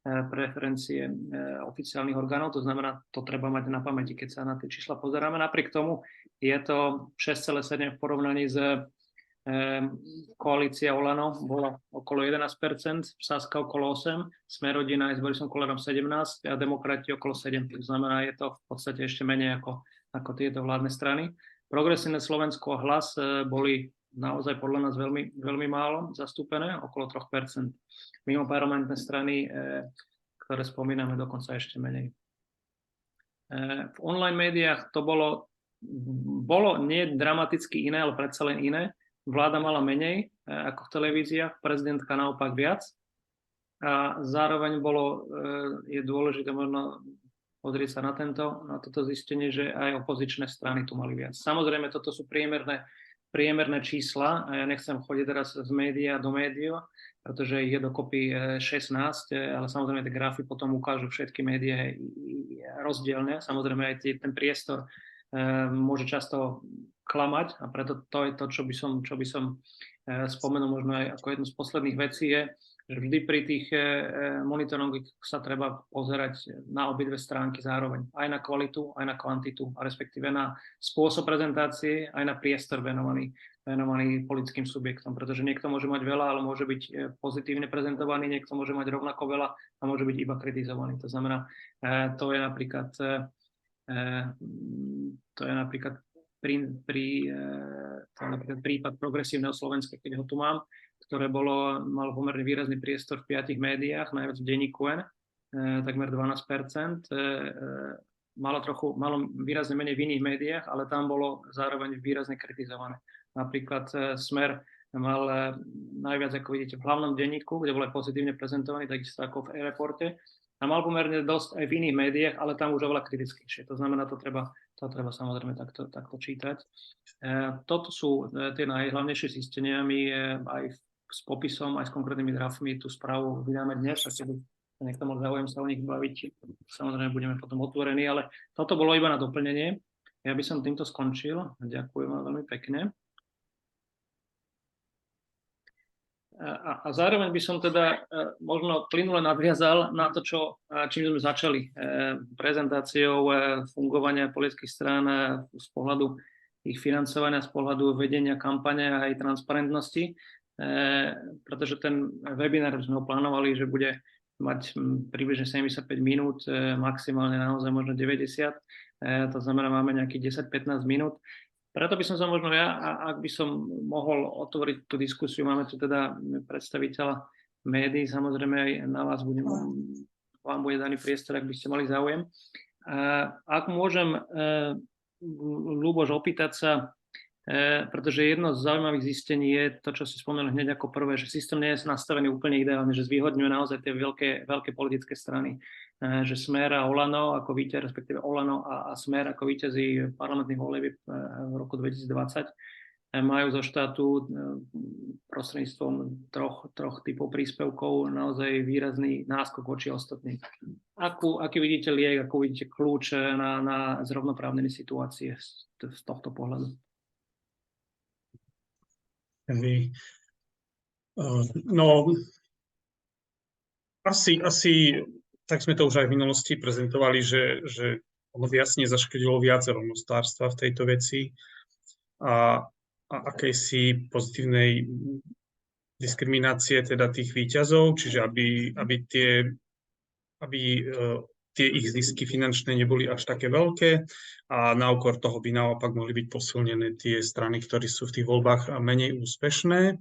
preferencie oficiálnych orgánov. To znamená, to treba mať na pamäti, keď sa na tie čísla pozeráme. Napriek tomu je to 6,7 v porovnaní s koalícia Olano bola okolo 11%, Saska okolo 8%, Smer-rodina aj s Borisom Kollárom 17% a demokrati okolo 7%. To znamená, je to v podstate ešte menej ako tieto vládne strany. Progresívne Slovensko a Hlas boli naozaj podľa nás veľmi, veľmi málo zastúpené, okolo 3%. Mimo parlamentné strany, ktoré spomíname, dokonca ešte menej. V online médiách to bolo nie dramaticky iné, ale predsa len iné. Vláda mala menej ako v televíziách, prezidentka naopak viac. A zároveň je dôležité možno pozrieť sa na toto zistenie, že aj opozičné strany tu mali viac. Samozrejme, toto sú priemerné čísla a ja nechcem chodiť teraz z média do médií, pretože ich je dokopy 16, ale samozrejme tie grafy potom ukážu všetky médiá rozdielne. Samozrejme aj ten priestor môže často klamať a preto to je to, čo by som spomenul možno aj ako jednu z posledných vecí je, že vždy pri tých monitoringoch sa treba pozerať na obidve stránky zároveň. Aj na kvalitu, aj na kvantitu, a respektíve na spôsob prezentácie, aj na priestor venovaný politickým subjektom. Pretože niekto môže mať veľa, ale môže byť pozitívne prezentovaný, niekto môže mať rovnako veľa a môže byť iba kritizovaný. To znamená, to je napríklad prípad Progresívneho Slovenska, keď ho tu mám, ktoré malo pomerne výrazný priestor v 5 médiách, najviac v denníku N, takmer 12%. Malo výrazne menej v iných médiách, ale tam bolo zároveň výrazne kritizované. Napríklad Smer mal najviac, ako vidíte, v hlavnom denníku, kde bol aj pozitívne prezentovaný, takisto ako v e-reporte. A mal pomerne dosť aj v iných médiách, ale tam už oveľa kritickejšie. To znamená, to treba samozrejme takto čítať. Toto sú tie najhlavnejšie zistenia. My aj s popisom, aj s konkrétnymi grafmi tú správu vydáme dnes, a keď niekto mal záujem sa o nich baviť, samozrejme budeme potom otvorení, ale toto bolo iba na doplnenie. Ja by som týmto skončil. Ďakujem vám veľmi pekne. A zároveň by som teda možno plynule nadviazal na to, čím sme začali prezentáciou fungovania politických strán z pohľadu ich financovania, z pohľadu vedenia kampane a aj transparentnosti, pretože ten webinár sme ho plánovali, že bude mať približne 75 minút, maximálne naozaj možno 90, to znamená, máme nejakých 10-15 minút. Preto by som sa možno ak by som mohol otvoriť tú diskusiu, máme tu teda predstaviteľa médií, samozrejme aj na vás vám bude daný priestor, ak by ste mali záujem. Ak môžem, Ľuboš, opýtať sa, pretože jedno z zaujímavých zistení je to, čo si spomenul hneď ako prvé, že systém nie je nastavený úplne ideálne, že zvýhodňuje naozaj tie veľké politické strany. Že Smer a Olano ako víťaz, respektíve Olano a Smer ako víťazi parlamentných volieb v roku 2020 majú zo štátu prostredníctvom troch typov príspevkov naozaj výrazný náskok voči ostatným. Aký vidíte liek, ako vidíte kľúč na zrovnoprávnenie situácie z tohto pohľadu? No, asi tak sme to už aj v minulosti prezentovali, že ono jasne zaškodilo viacero množstárstva v tejto veci a akejsi pozitívnej diskriminácie teda tých výťazov, čiže aby tie ich zisky finančné neboli až také veľké a na úkor toho by naopak mohli byť posilnené tie strany, ktoré sú v tých voľbách menej úspešné,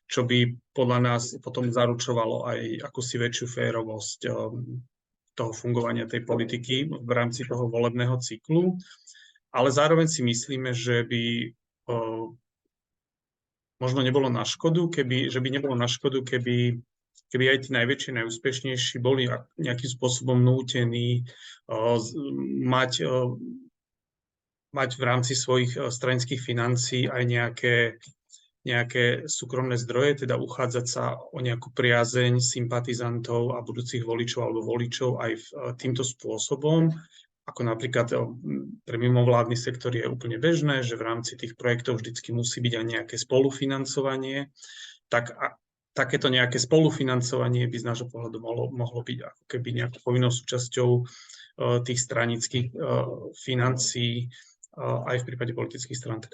čo by podľa nás potom zaručovalo aj akúsi väčšiu férovosť toho fungovania tej politiky v rámci toho volebného cyklu. Ale zároveň si myslíme, že by možno nebolo na škodu, keby aj tí najväčší, najúspešnejší boli nejakým spôsobom nútení mať v rámci svojich stranických financií aj nejaké súkromné zdroje, teda uchádzať sa o nejakú priazeň sympatizantov a budúcich voličov alebo voličov aj týmto spôsobom. Ako napríklad pre mimovládny sektor je úplne bežné, že v rámci tých projektov vždycky musí byť aj nejaké spolufinancovanie. Takéto nejaké spolufinancovanie by z nášho pohľadu mohlo byť ako keby nejakou povinnou súčasťou tých stranických financií aj v prípade politických strán.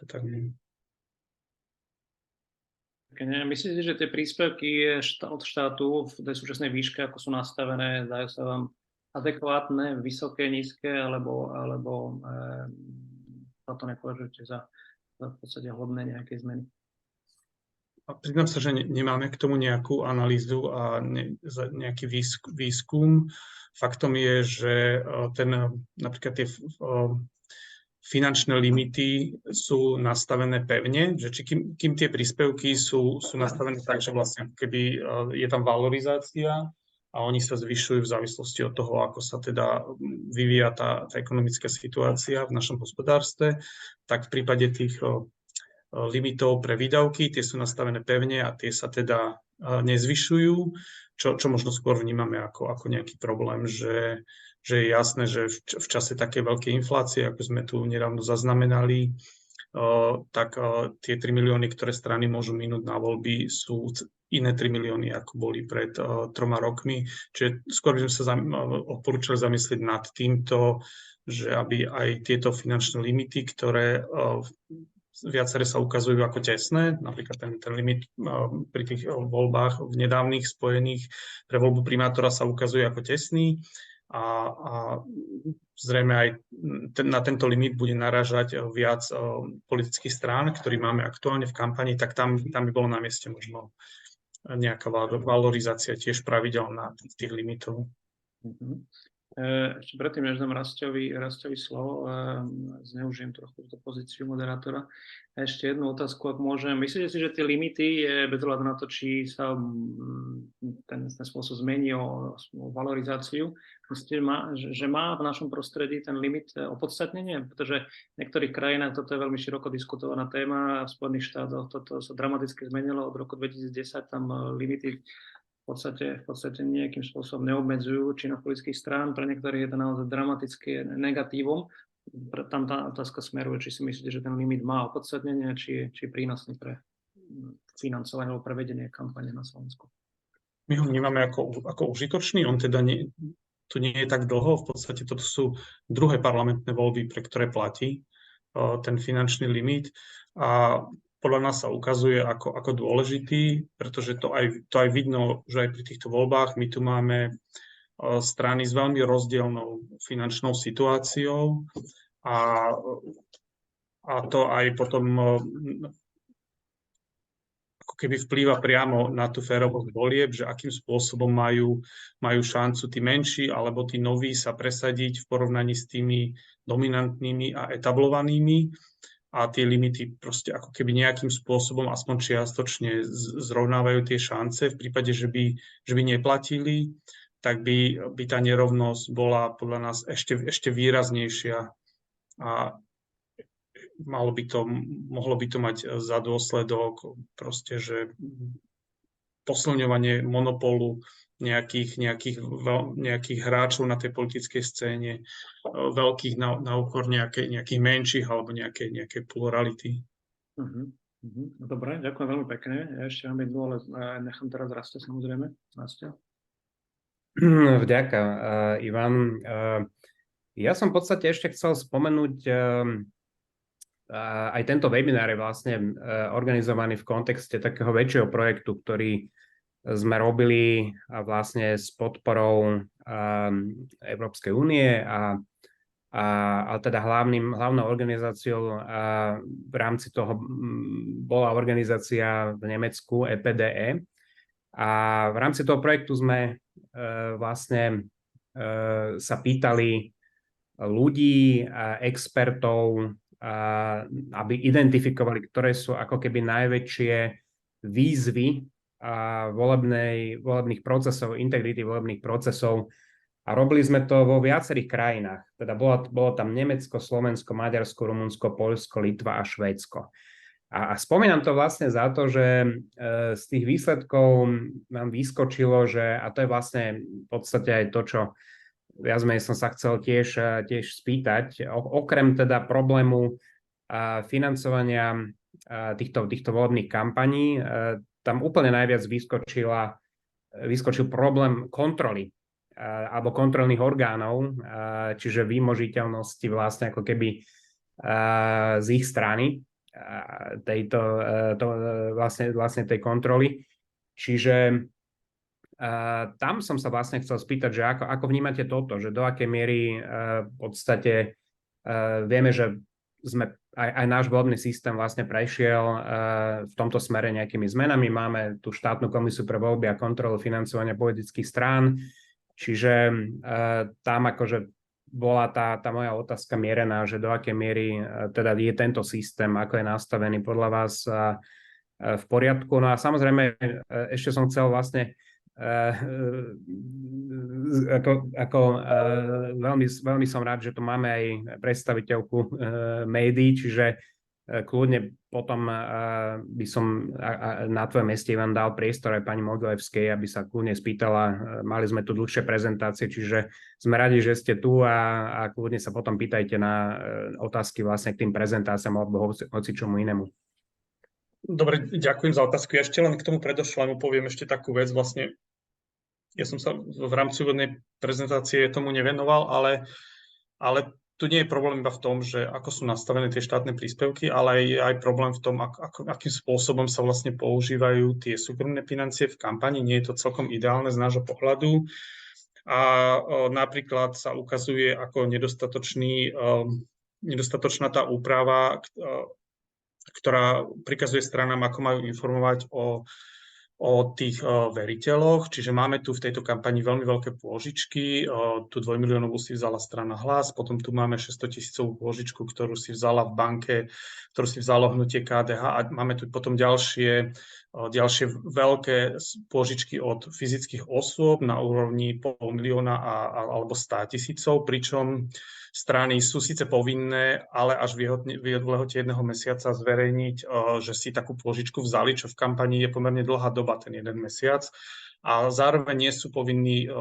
Myslíte, že tie príspevky od štátu v tej súčasnej výške, ako sú nastavené, dajú sa vám adekvátne, vysoké, nízke, alebo to nepovažujete za v podstate hodné nejakej zmeny? Priznám sa, že nemáme k tomu nejakú analýzu a nejaký výskum. Faktom je, že napríklad tie finančné limity sú nastavené pevne, že kým tie príspevky sú nastavené tak, že vlastne keby je tam valorizácia a oni sa zvyšujú v závislosti od toho, ako sa teda vyvíja tá ekonomická situácia v našom hospodárstve, tak v prípade tých limitov pre výdavky, tie sú nastavené pevne a tie sa teda nezvyšujú, čo možno skôr vnímame ako nejaký problém, že je jasné, že v čase také veľkej inflácie, ako sme tu nedávno zaznamenali, tak tie 3 milióny, ktoré strany môžu minúť na voľby, sú iné 3 milióny, ako boli pred 3 rokmi. Čiže skôr by sme sa odporúčali zamyslieť nad týmto, že aby aj tieto finančné limity, ktoré viaceré sa ukazujú ako tesné, napríklad ten limit pri tých voľbách v nedávnych spojených pre voľbu primátora sa ukazuje ako tesný a zrejme aj na tento limit bude narážať viac politických strán, ktorý máme aktuálne v kampani, tak tam by bolo na mieste možno nejaká valorizácia tiež pravidelná tých limitov. Ešte predtým, než dám Rastovi slovo, zneužijem trochu túto pozíciu moderátora. Ešte jednu otázku, ak môžem. Myslíte si, že tie limity, bez ohľadu na to, či sa ten spôsob zmení o valorizáciu, myslíte, že má v našom prostredí ten limit opodstatnenie? Pretože v niektorých krajinách toto je veľmi široko diskutovaná téma, v Spojených štátoch toto sa dramaticky zmenilo od roku 2010, tam limity v podstate nejakým spôsobom neobmedzujú činnosť politických strán. Pre niektorých je to naozaj dramatické negatívom. Tam tá otázka smeruje, či si myslíte, že ten limit má opodstatnenie, či je prínosný pre financovanie alebo prevedenie kampane na Slovensku. My ho vnímame ako užitočný, on teda tu nie je tak dlho, v podstate toto sú druhé parlamentné voľby, pre ktoré platí ten finančný limit a podľa nás sa ukazuje ako dôležitý, pretože to aj vidno, že aj pri týchto voľbách my tu máme strany s veľmi rozdielnou finančnou situáciou a to aj potom ako keby vplýva priamo na tú férovosť volieb, že akým spôsobom majú šancu tí menší alebo tí noví sa presadiť v porovnaní s tými dominantnými a etablovanými. A tie limity proste ako keby nejakým spôsobom aspoň čiastočne zrovnávajú tie šance. V prípade, že by neplatili, tak by tá nerovnosť bola podľa nás ešte výraznejšia a mohlo by to mať za dôsledok proste, že posilňovanie monopolu nejakých hráčov na tej politickej scéne, veľkých na úkor nejakých menších alebo nejaké plurality. Dobre, ďakujem veľmi pekne. Ja ešte mám jednu, ale nechám teraz Rasta samozrejme. Rasta. Vďaka, Ivan. Ja som v podstate ešte chcel spomenúť aj tento webinár je vlastne organizovaný v kontexte takého väčšieho projektu, ktorý sme robili vlastne s podporou Európskej únie a teda hlavnou organizáciou v rámci toho bola organizácia v Nemecku EPDE. A v rámci toho projektu sme vlastne sa pýtali ľudí a expertov, aby identifikovali, ktoré sú ako keby najväčšie výzvy volebných procesov, integrity volebných procesov. A robili sme to vo viacerých krajinách. Teda bolo tam Nemecko, Slovensko, Maďarsko, Rumunsko, Poľsko, Litva a Švédsko. A spomínam to vlastne za to, že z tých výsledkov nám vyskočilo, a to je vlastne v podstate aj to, čo viac menej som sa chcel tiež spýtať, okrem teda problému financovania týchto volebných kampaní, tam úplne najviac vyskočil problém kontroly alebo kontrolných orgánov, čiže vymožiteľnosti vlastne ako keby z ich strany vlastne tej kontroly. Čiže tam som sa vlastne chcel spýtať, že ako vnímate toto, že do akej miery v podstate vieme, že sme aj náš volebný systém vlastne prešiel v tomto smere nejakými zmenami. Máme tú štátnu komisiu pre voľby a kontrolu financovania politických strán, čiže tam akože bola tá moja otázka mierená, že do akej miery teda je tento systém, ako je nastavený podľa vás v poriadku. No a samozrejme ešte som chcel vlastne veľmi som rád, že tu máme aj predstaviteľku médií, čiže kľudne potom by som na tvojom mieste vám dal priestor aj pani Mogilevskej, aby sa kľudne spýtala. Mali sme tu dlhšie prezentácie, čiže sme radi, že ste tu a kľudne sa potom pýtajte na otázky vlastne k tým prezentáciám alebo hoci čomu inému. Dobre, ďakujem za otázku. Ja ešte len k tomu predošlému poviem ešte takú vec. Vlastne ja som sa v rámci úvodnej prezentácie tomu nevenoval, ale tu nie je problém iba v tom, že ako sú nastavené tie štátne príspevky, ale je aj problém v tom, akým spôsobom sa vlastne používajú tie súkromné financie v kampani. Nie je to celkom ideálne z nášho pohľadu. A napríklad sa ukazuje ako nedostatočná tá úprava, ktorá prikazuje stranám, ako majú informovať o tých veriteľoch. Čiže máme tu v tejto kampani veľmi veľké pôžičky. Tu 2 miliónovú si vzala strana Hlas, potom tu máme 600 000 pôžičku, ktorú si vzala v banke, ktorú si vzalo hnutie KDH a máme tu potom ďalšie veľké pôžičky od fyzických osôb na úrovni 500 000 alebo 100 000, pričom strany sú síce povinné, ale až v lehote 1 mesiaca zverejniť, že si takú pôžičku vzali, čo v kampani je pomerne dlhá doba, ten 1 mesiac. A zároveň nie sú povinní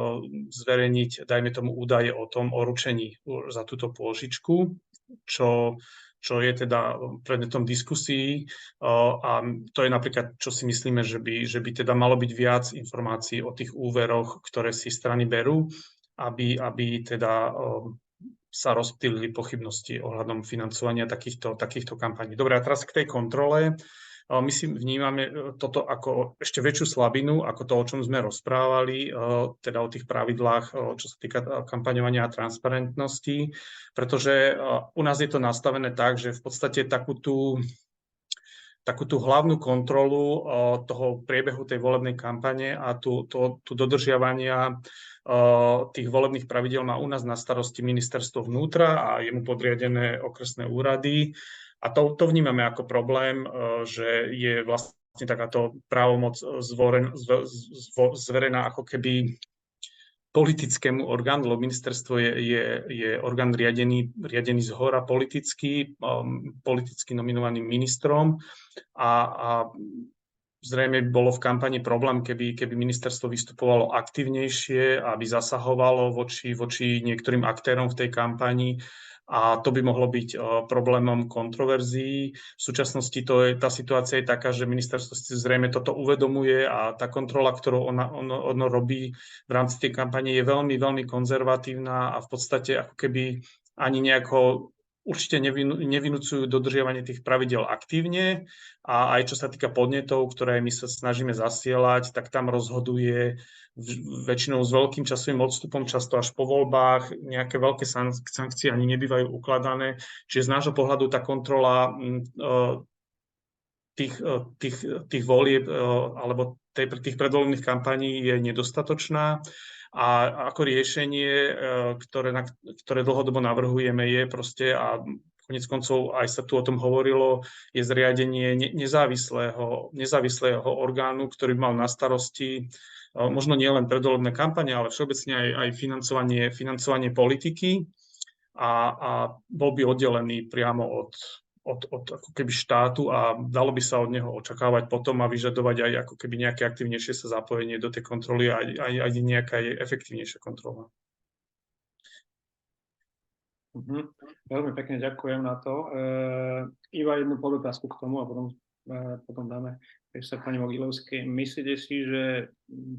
zverejniť, dajme tomu, údaje o ručení za túto pôžičku, čo je teda predmetom diskusí. A to je napríklad, čo si myslíme, že by teda malo byť viac informácií o tých úveroch, ktoré si strany berú, aby teda sa rozptýlili pochybnosti ohľadom financovania takýchto kampaní. Dobre, a teraz k tej kontrole. My si vnímame toto ako ešte väčšiu slabinu, ako to, o čom sme rozprávali, teda o tých pravidlách, čo sa týka kampaňovania a transparentnosti, pretože u nás je to nastavené tak, že v podstate takú tú hlavnú kontrolu toho priebehu tej volebnej kampane a tú dodržiavania tých volebných pravidiel má u nás na starosti ministerstvo vnútra a jemu podriadené okresné úrady. A to vnímame ako problém, že je vlastne takáto právomoc zverená ako keby politickému orgánu, lebo ministerstvo je orgán riadený zhora politicky nominovaným ministrom a zrejme bolo v kampani problém, keby ministerstvo vystupovalo aktívnejšie, aby zasahovalo voči niektorým aktérom v tej kampani. A to by mohlo byť problémom kontroverzií. V súčasnosti tá situácia je taká, že ministerstvo si zrejme toto uvedomuje a tá kontrola, ktorú ono robí v rámci tej kampane, je veľmi, veľmi konzervatívna a v podstate ako keby ani nejako určite nevinúcujú dodržiavanie tých pravidel aktívne a aj čo sa týka podnetov, ktoré my sa snažíme zasielať, tak tam rozhoduje väčšinou s veľkým časovým odstupom, často až po voľbách, nejaké veľké sankcie ani nebývajú ukladané. Čiže z nášho pohľadu tá kontrola tých volieb alebo tých predvolebných kampaní je nedostatočná. A ako riešenie, ktoré dlhodobo navrhujeme, je proste, a koniec koncov aj sa tu o tom hovorilo, je zriadenie nezávislého orgánu, ktorý mal na starosti možno nie len predvolebné kampane, ale všeobecne aj financovanie politiky a bol by oddelený priamo od ako keby štátu a dalo by sa od neho očakávať potom a vyžadovať aj ako keby nejaké aktívnejšie sa zapojenie do tej kontroly a aj nejaká efektívnejšia kontrola. Veľmi pekne ďakujem na to. Iba jednu podotázku k tomu a potom dáme sa pani Mogilevskej. Myslíte si, že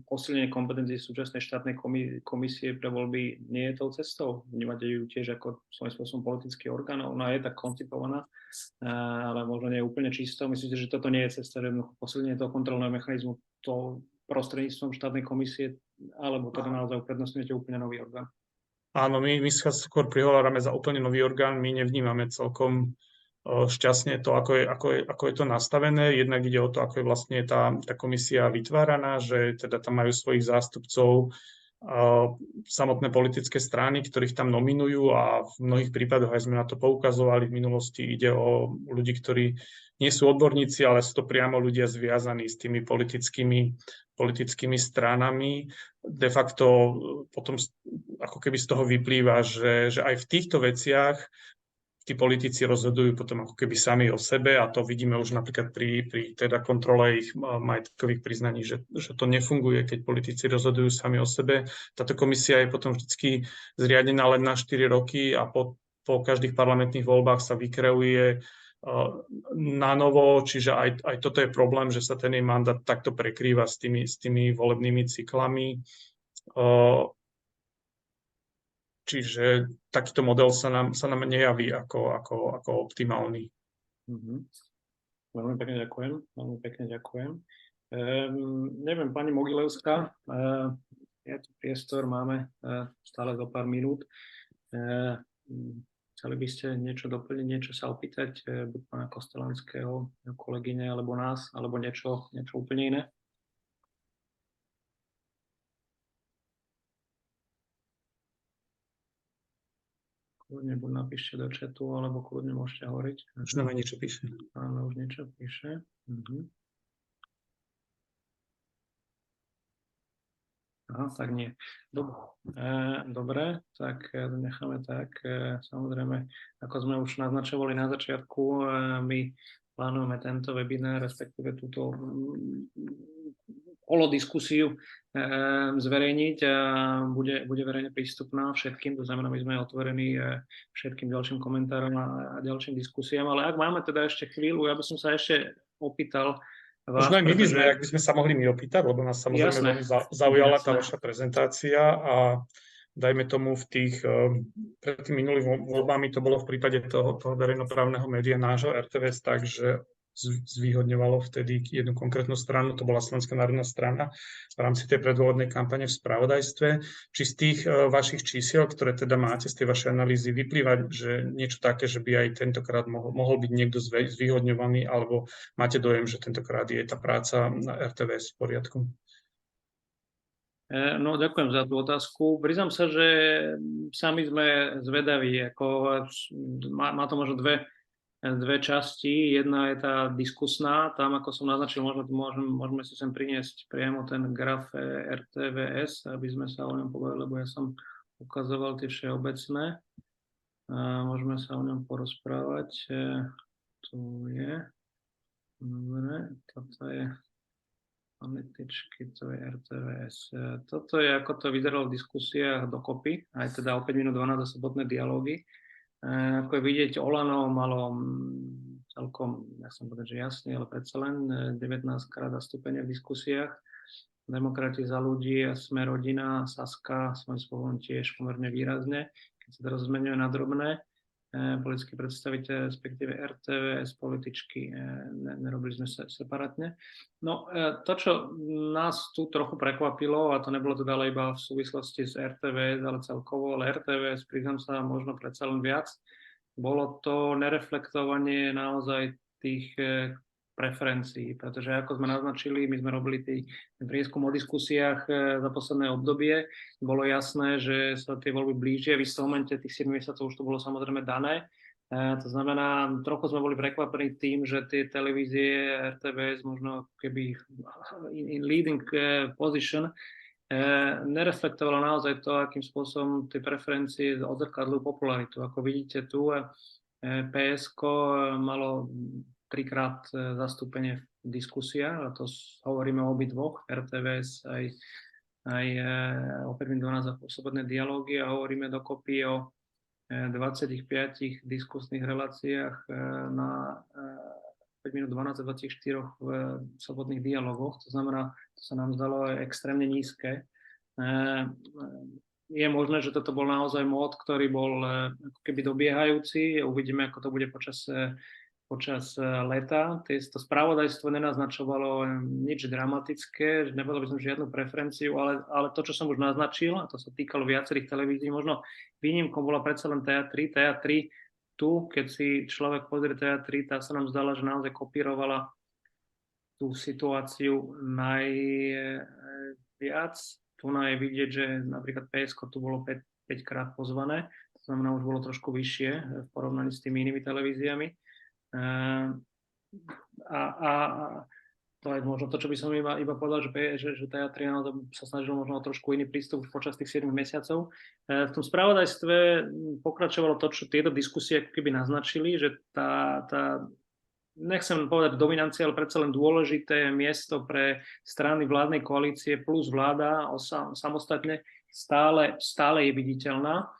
posilnenie kompetencií súčasnej štátnej komisie pre voľby nie je tou cestou? Vnímate ju tiež ako svojím spôsobom politický orgán? Ona je tak koncipovaná, ale možno nie je úplne čisto. Myslíte, že toto nie je cesta, že posilnenie toho kontrolného mechanizmu to prostredníctvom štátnej komisie, alebo teda naozaj uprednostňujete úplne nový orgán? Áno, my sa skôr prihovárame za úplne nový orgán. My nevnímame celkom šťastne to, ako je to nastavené. Jednak ide o to, ako je vlastne tá komisia vytváraná, že teda tam majú svojich zástupcov samotné politické strany, ktorých tam nominujú a v mnohých prípadoch aj sme na to poukazovali v minulosti. Ide o ľudí, ktorí nie sú odborníci, ale sú to priamo ľudia zviazaní s tými politickými stranami. De facto potom ako keby z toho vyplýva, že aj v týchto veciach tí politici rozhodujú potom ako keby sami o sebe a to vidíme už napríklad pri teda kontrole ich majetkových priznaní, že to nefunguje, keď politici rozhodujú sami o sebe. Táto komisia je potom vždy zriadená len na 4 roky a po každých parlamentných voľbách sa vykreuje na novo, čiže aj toto je problém, že sa ten jej mandát takto prekrýva s tými volebnými cyklami. Čiže takýto model sa nám nejaví ako optimálny. Veľmi pekne ďakujem. Neviem, pani Mogilevská, je tu priestor, máme stále zo pár minút. Chceli by ste niečo doplniť, niečo sa opýtať, buď pána Kostelanského, kolegyne, alebo nás, alebo niečo úplne iné? Kľudne buď napíšte do chatu, alebo kľudne môžete hovoriť. Už nám aj niečo píše. Áno, už niečo píše. Aha, tak nie. Dobre, tak necháme tak. Samozrejme, ako sme už naznačovali na začiatku, my plánujeme tento webinár, respektíve túto holodiskusiu zverejniť a bude verejne prístupná všetkým, to znamená, my sme otvorení všetkým ďalším komentárom a ďalším diskusiám, ale ak máme teda ešte chvíľu, ja by som sa ešte opýtal vás. Možno aj my ak by sme sa mohli opýtať, lebo nás samozrejme veľmi zaujala tá vaša prezentácia a dajme tomu pred tými minulými voľbami to bolo v prípade toho verejnoprávneho média nášho RTVS tak, že zvýhodňovalo vtedy jednu konkrétnu stranu, to bola Slovenská národná strana v rámci tej predvolebnej kampane v spravodajstve. Či z tých vašich čísiel, ktoré teda máte z tej vašej analýzy, vyplýva, že niečo také, že by aj tentokrát mohol byť niekto zvýhodňovaný, alebo máte dojem, že tentokrát je tá práca na RTVS v poriadku? No, ďakujem za tú otázku. Priznám sa, že sami sme zvedaví. Má to možno dve časti. Jedna je tá diskusná, tam ako som naznačil, môžeme si sem priniesť priamo ten graf RTVS, aby sme sa o ňom povedali, lebo ja som ukazoval tie všeobecné. Môžeme sa o ňom porozprávať. Tu je. Dobre, toto je analytičky, to je RTVS. Toto je, ako to vyzeralo v diskusiách dokopy, aj teda o 5 minút 12 za sobotné dialógy. Ako je vidieť, Olano malo celkom, ja som povedal, že jasne, ale predsa len 19 krát zastúpenie v diskusiách. Demokrati za ľudí a Sme rodina, Saska svojím spôsobom tiež pomerne výrazne, keď sa teraz zmeňuje na drobné. Politickí predstaviteľ, respektíve RTVS, političky, nerobili sme sa separátne. No, to, čo nás tu trochu prekvapilo, a to nebolo teda ale iba v súvislosti s RTVS, ale celkovo, ale RTVS, priznám sa, možno predsa len viac, bolo to nereflektovanie naozaj tých preferencií, pretože ako sme naznačili, my sme robili ten prieskum o diskusiách za posledné obdobie, bolo jasné, že sa tie voľby blížia, v istom momente tých 7 mesiacov už to bolo samozrejme dané, to znamená, trochu sme boli prekvapení tým, že tie televízie RTVS možno keby in leading position nereflektovalo naozaj to, akým spôsobom tie preferencie odzrkadľujú popularitu. Ako vidíte tu, PSK malo 3-krát zastúpenie v diskusiách, a to hovoríme o obidvoch, RTVS aj o 5 minút 12 za slobodné dialógy a hovoríme dokopy o 25 diskusných reláciách na 5 minút 12 a 24 v slobodných dialógoch. To znamená, to sa nám zdalo extrémne nízke. Je možné, že toto bol naozaj mód, ktorý bol ako keby dobiehajúci. Uvidíme, ako to bude počas leta. To spravodajstvo nenaznačovalo nič dramatické, nebolo by som žiadnu preferenciu, ale to, čo som už naznačil, a to sa týkalo viacerých televízií, možno výnimkou bola predsa len TA3 tu, keď si človek pozrie TA3, tá sa nám zdala, že naozaj kopírovala tú situáciu najviac. tu je vidieť, že napríklad PSK tu bolo 5 krát pozvané, to znamená, už bolo trošku vyššie v porovnaní s tými inými televíziami. A to je možno to, čo by som iba povedal, že Teatry sa snažil možno o trošku iný prístup počas tých 7 mesiacov. V tom spravodajstve pokračovalo to, čo tieto diskusie ako keby naznačili, že tá nechcem povedať dominancia, ale predsa len dôležité miesto pre strany vládnej koalície plus vláda samostatne stále je viditeľná.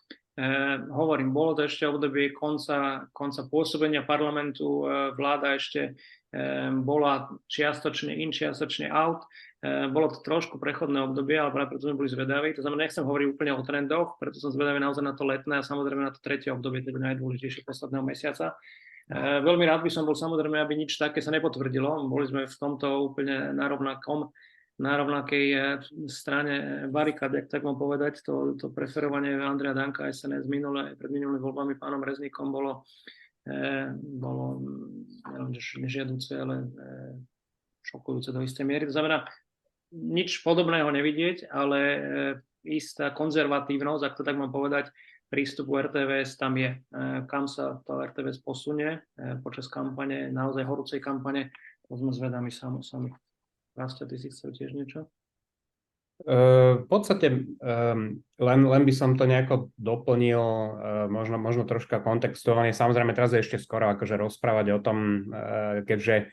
Hovorím, bolo to ešte obdobie konca pôsobenia parlamentu, vláda ešte bola čiastočne in, čiastočne out. Bolo to trošku prechodné obdobie, ale práve preto sme boli zvedaví. To znamená, nechcem hovoriť úplne o trendoch, preto som zvedavý naozaj na to letné a samozrejme na to tretie obdobie, teda najdôležitejšie posledného mesiaca. Veľmi rád by som bol samozrejme, aby nič také sa nepotvrdilo. Boli sme v tomto úplne na rovnakej strane barikád, ak tak mám povedať. To preferovanie Andreja Danka SNS pred minulými voľbami pánom Rezníkom bolo nežiaduce, ale šokujúce do istej miery. To znamená, nič podobného nevidieť, ale istá konzervatívnosť, ak to tak mám povedať, prístupu RTVS tam je. Kam sa to RTVS posunie počas kampane, naozaj horúcej kampane, to sme zvedaví sami. Rásťa, ty si chcel tiež niečo? V podstate len by som to nejako doplnil, možno troška kontextuálne. Samozrejme, teraz je ešte skoro akože rozprávať o tom, keďže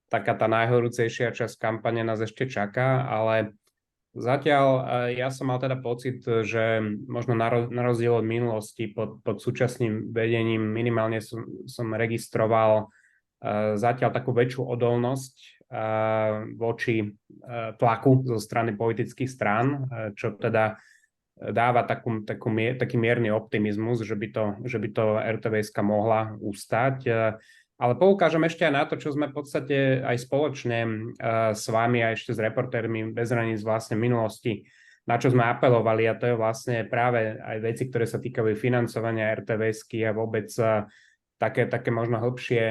taká tá najhorúcejšia časť kampane nás ešte čaká, ale zatiaľ ja som mal teda pocit, že možno na rozdiel od minulosti pod súčasným vedením minimálne som registroval zatiaľ takú väčšiu odolnosť voči tlaku zo strany politických strán, čo teda dáva taký mierny optimizmus, že by to RTVS-ka mohla ustať. Ale poukážem ešte aj na to, čo sme v podstate aj spoločne s vami a ešte s reportérmi Bez hraníc vlastne v minulosti, na čo sme apelovali, a to je vlastne práve aj veci, ktoré sa týkajú financovania RTVS-ky a vôbec také možno hĺbšie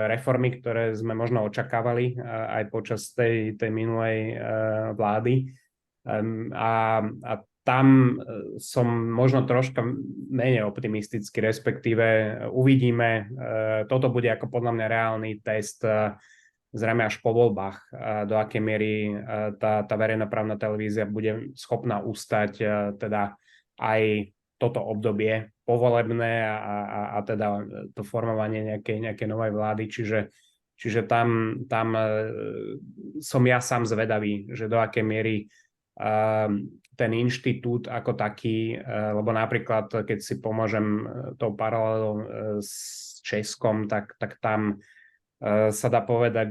reformy, ktoré sme možno očakávali aj počas tej minulej vlády. A tam som možno troška menej optimistický, respektíve uvidíme. Toto bude ako podľa mňa reálny test zrejme až po voľbách, do akej miery tá verejnoprávna televízia bude schopná ustať teda aj toto obdobie povolebné a teda to formovanie nejakej novej vlády. Čiže tam som ja sám zvedavý, že do akej miery ten inštitút ako taký, lebo napríklad, keď si pomôžem tou paralelou s Českom, tak tam sa dá povedať,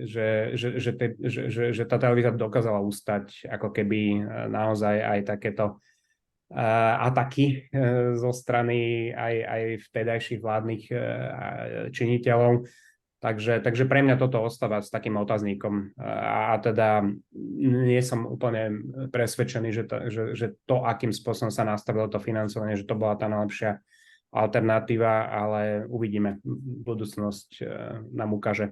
že tá televízia dokázala ustať ako keby naozaj aj takéto ataky zo strany aj vtedajších vládnych činiteľov. Takže pre mňa toto ostáva s takým otáznikom. A teda nie som úplne presvedčený, že to, akým spôsobom sa nastavilo to financovanie, že to bola tá najlepšia alternatíva, ale uvidíme. Budúcnosť nám ukáže.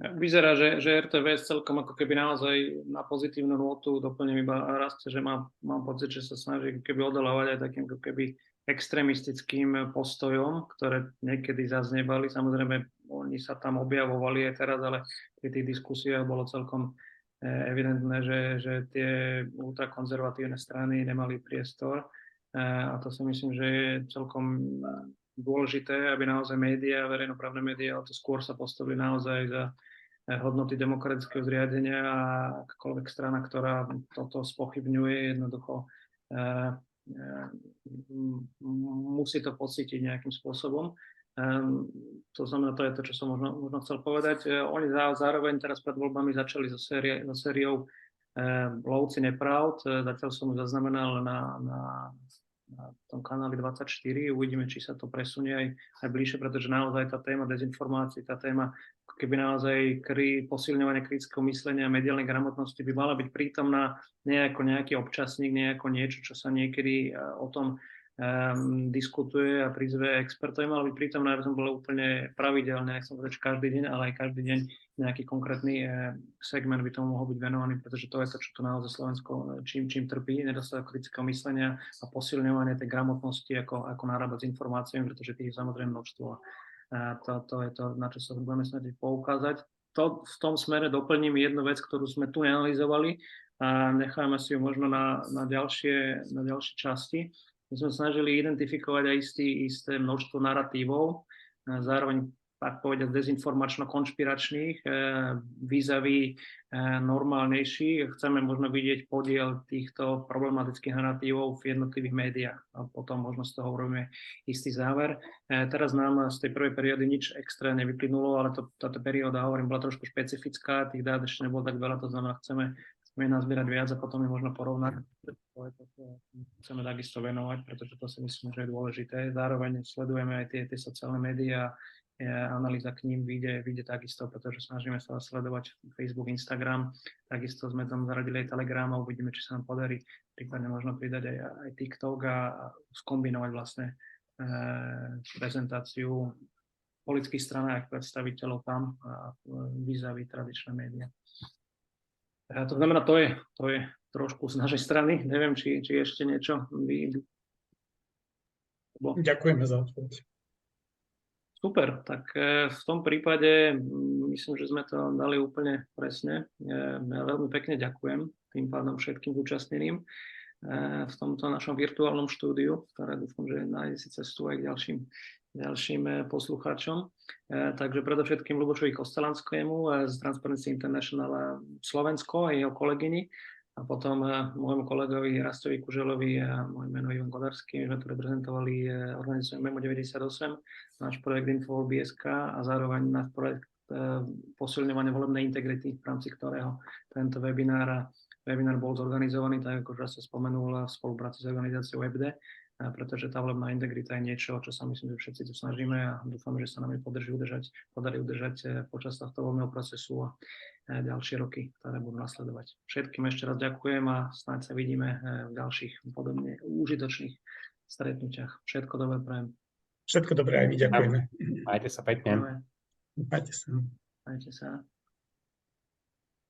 Vyzerá, že RTVS celkom ako keby naozaj na pozitívnu notu, doplním iba Rasce, že mám pocit, že sa snaží keby odolávať aj takým ako keby extrémistickým postojom, ktoré niekedy zaznievali. Samozrejme, oni sa tam objavovali aj teraz, ale pri tých diskusiách bolo celkom evidentné, že tie ultrakonzervatívne strany nemali priestor. A to si myslím, že je celkom dôležité, aby naozaj médiá, verejnoprávne médiá, to skôr sa postavili naozaj za hodnoty demokratického zriadenia a akákoľvek strana, ktorá toto spochybňuje, jednoducho musí to pocítiť nejakým spôsobom. To znamená, to je to, čo som možno chcel povedať. Oni zároveň teraz pred voľbami začali so sériou Lovci nepravd. Zatiaľ som zaznamenal na tom kanáli 24. Uvidíme, či sa to presunie aj bližšie, pretože naozaj tá téma dezinformácií, tá téma keby naozaj posilňovanie kritického myslenia a mediálnej gramotnosti by mala byť prítomná nie ako nejaký občasník, nie ako niečo, čo sa niekedy o tom diskutuje a prizve expertov. Mal byť prítomné, aby som bol úplne pravidelne, nechcem povedať každý deň, ale aj každý deň nejaký konkrétny segment by tomu mohol byť venovaný, pretože to je to, čo tu naozaj Slovensko čím trpí, nedostatok kritického myslenia a posilňovanie tej gramotnosti, ako narábať s informáciami, pretože tých je samozrejme množstvo. To je to, na čo sa budeme snažiť poukázať. V tom smere doplním jednu vec, ktorú sme tu analyzovali a necháme si ju možno na ďalšie časti. My sme snažili identifikovať aj isté množstvo naratívov, zároveň tak povedať dezinformačno-konšpiračných, vis-a-vis normálnejších. Chceme možno vidieť podiel týchto problematických naratívov v jednotlivých médiách a potom možno z toho urobíme istý záver. Teraz nám z tej prvej periódy nič extra nevyplynulo, ale táto perióda, hovorím, bola trošku špecifická, tých dát ešte nebolo tak veľa, to znamená, chceme nazbierať viac a potom je možno porovnať. Chceme takisto venovať, pretože to si myslím, že je dôležité. Zároveň sledujeme aj tie sociálne médiá, analýza k ním vyjde takisto, pretože snažíme sa sledovať Facebook, Instagram, takisto sme tam zaradili aj Telegram a uvidíme, či sa nám podarí prípadne možno pridať aj TikTok a skombinovať vlastne prezentáciu politických strán a predstaviteľov tam a vis-a-vis tradičné médiá. To znamená, to je trošku z našej strany. Neviem, či ešte niečo Ďakujeme za odpoveď. Super, tak v tom prípade myslím, že sme to dali úplne presne. Ja veľmi pekne ďakujem tým pádom všetkým zúčastneným v tomto našom virtuálnom štúdiu, ktoré dúfam, že nájde si cestu aj k ďalším poslucháčom. Takže predovšetkým Ľubošovi Kostelanskému z Transparency International Slovensko a jeho kolegyni a potom môjmu kolegovi Rastovi Kuželovi a môj meno Ivan Godarský. My sme tu reprezentovali organizáciu Memo 98, náš projekt Info.BSK a zároveň náš projekt posilňovania volebnej integrity, v rámci ktorého tento webinár bol zorganizovaný, tak ako už sa spomenul, v spolupráci s organizáciou WebD, pretože tá volebná integrita je niečo, čo sa myslím, že všetci tu snažíme a dúfam, že sa nám podarí udržať počas tohto voľného procesu a ďalšie roky, ktoré budú nasledovať. Všetkým ešte raz ďakujem a snáď sa vidíme v ďalších podobne užitočných stretnutiach. Všetko dobré prajem. Všetko dobré aj my ďakujeme. Majte sa pekne. Majte sa. Majte sa.